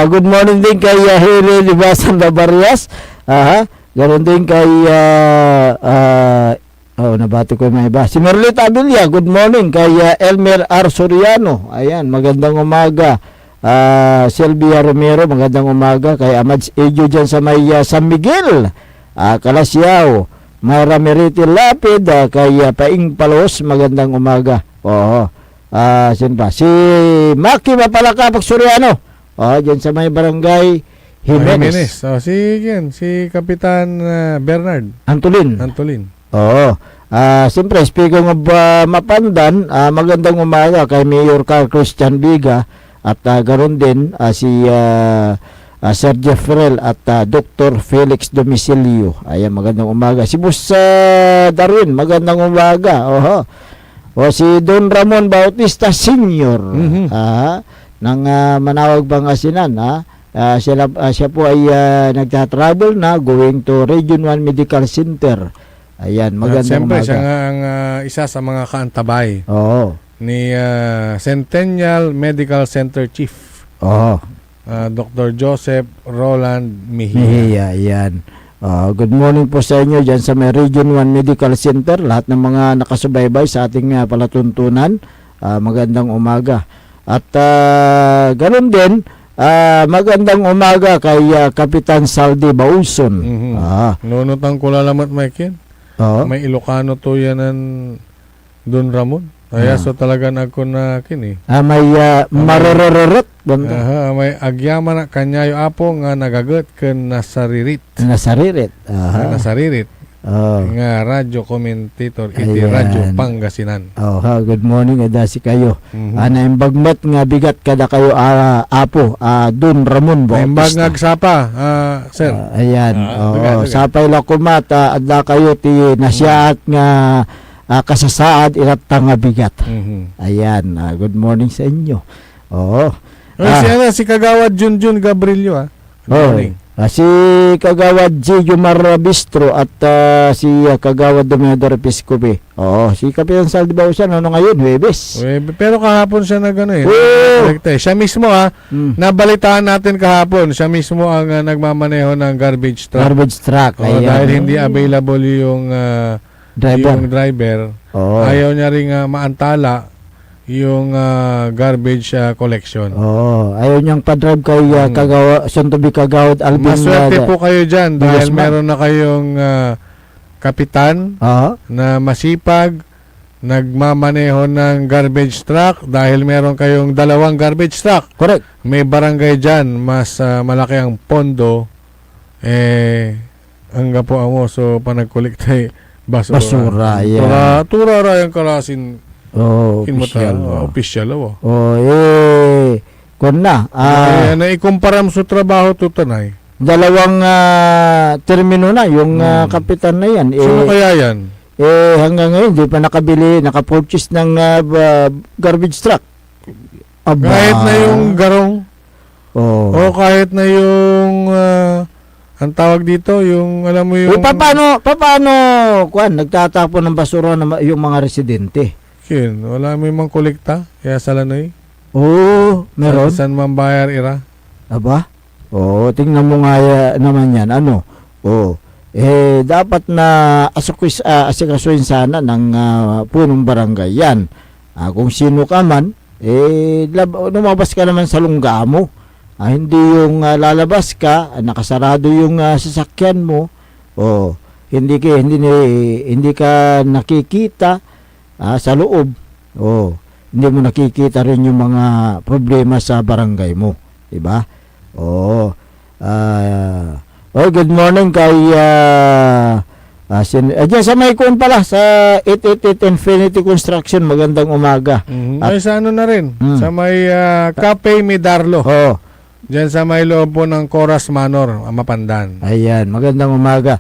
Good morning din kay Hili Libasan Labarias. Ganon din kay nabati ko yung mga iba. Si Merlita Abilia, good morning kay Elmer R. Soriano. Ayan, magandang umaga. Silvia Romero, magandang umaga kay Amads Ejo dyan sa may San Miguel, Kalasyaw. Mayra Meriti Lapid, kay Paing Palos, magandang umaga. Sino ba? Si Maki Mapalakapag Soriano, dyan sa may barangay Jimenez. Si Kapitan Bernard Antolin. Siyempre, speaking of Mapandan, magandang umaga kay Mayor Carl Christian Biga. At ganoon din si Sir Jeffrel at Dr. Felix Domicilio. Ayan, magandang umaga. Si Bus Darwin, magandang umaga. Si Don Ramon Bautista Sr. Ng Manawag Pangasinan. Siya po ay nagtatravel na going to Region 1 Medical Center. Ayan, magandang umaga. Siyempre, siya nga ang isa sa mga kaantabay. Ni Centennial Medical Center Chief. Dr. Joseph Roland Mejia. Yan. Good morning po sa inyo dyan sa may Region 1 Medical Center. Lahat ng mga nakasubaybay sa ating palatuntunan. Magandang umaga. At ganun din, magandang umaga kay Kapitan Saldi Bauson. Nunutang ko lalamat, Mike. May Ilocano to yan ng Don Ramon. So talaga ako na kini. May marororot. May agyaman na kanyayo apo nga nagagat ken nasaririt. Nasaririt. Nga radyo commentator iti Radyo Pangasinan. Good morning, adasi kayo. Naimbagmat nga bigat kada kayo apo Don Ramon Bautista. Naimbag nga agsapa, sir. Ayan. Sapay lakumat adda kayo ti nasyaat nga kasasaad iratang bigat. Ayan, good morning sa inyo. Si Kagawad Junjun Gabrilio. Good morning. Si Kagawad G. Yumar Bistro at si Kagawad Dominador Episcopi. Si Kapitan Saldi Bausan, ano ngayon? Huwebes. Pero kahapon siya siya mismo nabalitaan natin kahapon. Siya mismo ang nagmamaneho ng garbage truck. Dahil hindi available yung driver. Ayaw niya ring maantala yung garbage collection. Ayaw niyang pa-drive kay Kagawad Alvin. Maswerte po kayo dyan dahil meron na kayong kapitan na masipag, nagmamaneho ng garbage truck dahil meron kayong 2 garbage truck. Correct. May barangay dyan, mas malaki ang pondo, hangga po so panagkolektay basura. Tura rayang karasin. Official. Kung na. Naikumparam sa trabaho to tanay. 2 termino na yung kapitan na yan. Sino kaya yan? Hanggang ngayon, di pa nakapurchase ng garbage truck. Kahit na yung garong. O kahit na yung ang tawag dito, yung alam mo yung... Paano nagtatapon ng basura na yung mga residente? Wala mo yung kolekta, kaya sa lanoy. Meron. San mambayar ira? Aba? tingnan mo nga naman yan. Ano? Dapat na asikasuhin sana ng punong barangay yan. Kung sino ka man, lumabas ka naman sa lungga mo. Hindi yung lalabas ka, nakasarado yung sasakyan mo. Hindi ka nakikita sa loob. Hindi mo nakikita rin yung mga problema sa barangay mo, 'di ba? Good morning kay diyan sa may kun pala sa 888 Infinity Construction, magandang umaga. Ay sa ano na rin, sa may Cafe Midarlo. Diyan sa may loob po ng Coras Manor, Mapandan. Ayan, magandang umaga.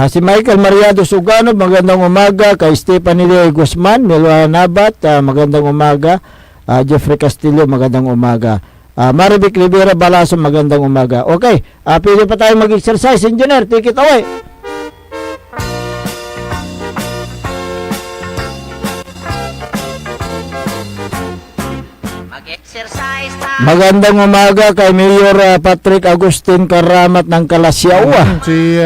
Si Michael Mariado Sugano, magandang umaga. Kay Stephanie Lee Guzman, Milwa Nabat, magandang umaga. Jeffrey Castillo, magandang umaga. Marivic Rivera Balaso, magandang umaga. Okay, pili pa tayo mag-exercise. Engineer, take it away. Magandang umaga kay Mayor Patrick Agustin Karamat ng Kalasyaw. Si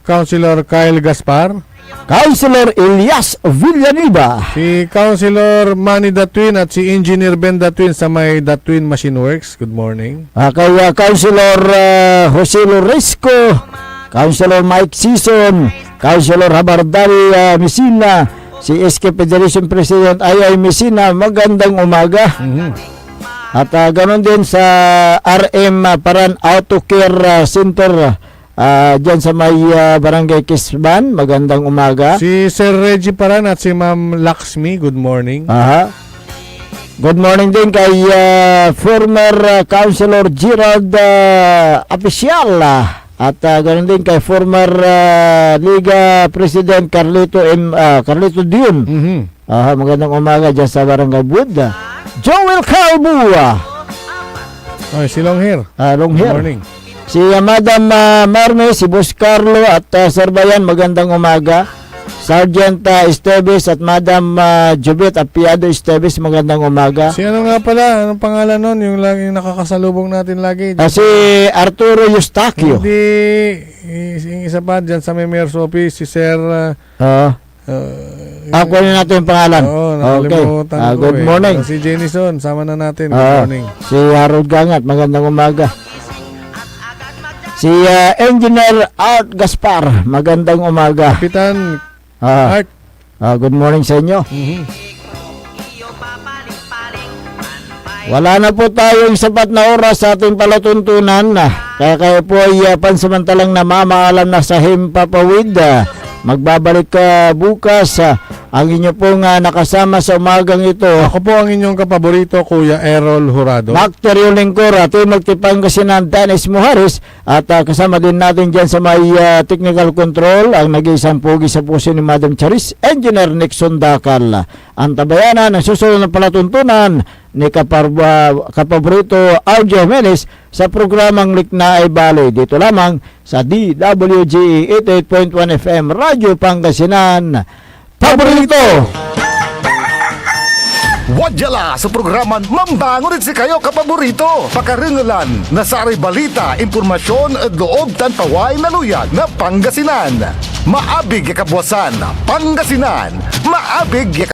Councilor Kyle Gaspar. Councilor Elias Villanueva. Si Councilor Manny Datwin at si Engineer Ben Datwin sa may Datwin Machine Works. Good morning. Kay Councilor Jose Loresco, Councilor Mike Sison, Councilor Habardari Messina, si SK Federation President Ayay Messina, magandang umaga. At ganoon din sa RM Paran Auto Care Center dyan sa may Barangay Kisban, magandang umaga. Si Sir Reggie Paran at si Ma'am Laxmi, good morning. Good morning din kay former Councilor Gerald Apicial at ganoon din kay former Liga President Carlito Dion. Magandang umaga dyan sa Barangay Buda. Joel Calbua. Si Long Hair. Long Hair. Good morning. Si Madam Marme, si Boss Carlo at Sir Bayan, magandang umaga. Sergeant Esteves at Madam Jubet Apiado Esteves, magandang umaga. Si ano nga pala, anong pangalan nun? Yung laging nakakasalubong natin lagi. Si Arturo Eustaquio. Hindi, yung isa pa dyan sa may mayor's office, si Sir... Ako na natin yung pangalan. Nakalimutan ko good morning. Si Jenison, sama na natin. Good morning. Si Harold Gangat, magandang umaga. Si Engineer Art Gaspar, magandang umaga. Kapitan Art. Good morning sa inyo. Wala na po tayong sapat na oras sa ating palatuntunan. Kaya kayo po ay pansamantalang namamaalam na sa Himpapawid. Magbabalik ka bukas. Ang inyo pong nakasama sa umagang ito. Ako po ang inyong kapaborito, Kuya Errol Jurado. Macterio Lingcora, Timog Tipangasinan, Dennis Muharis. At kasama din natin dyan sa may technical control, ang nag-iisang pugi sa puso ni Madam Charis, Engineer Nixon Dakal. Ang tabayanan ng susunod na palatuntunan ni kapaborito Audio Jimenez sa programang Likna ay Baloy. Dito lamang sa DWG 88.1 FM, Radyo Pangasinan. Paborito! Wadyala sa programan Mambangon si kayo kapaborito. Pakaringalan na sa aray balita, impormasyon at loob tanpaway na luyag na Pangasinan. Maabig ya kabwasan, Pangasinan. Maabig ya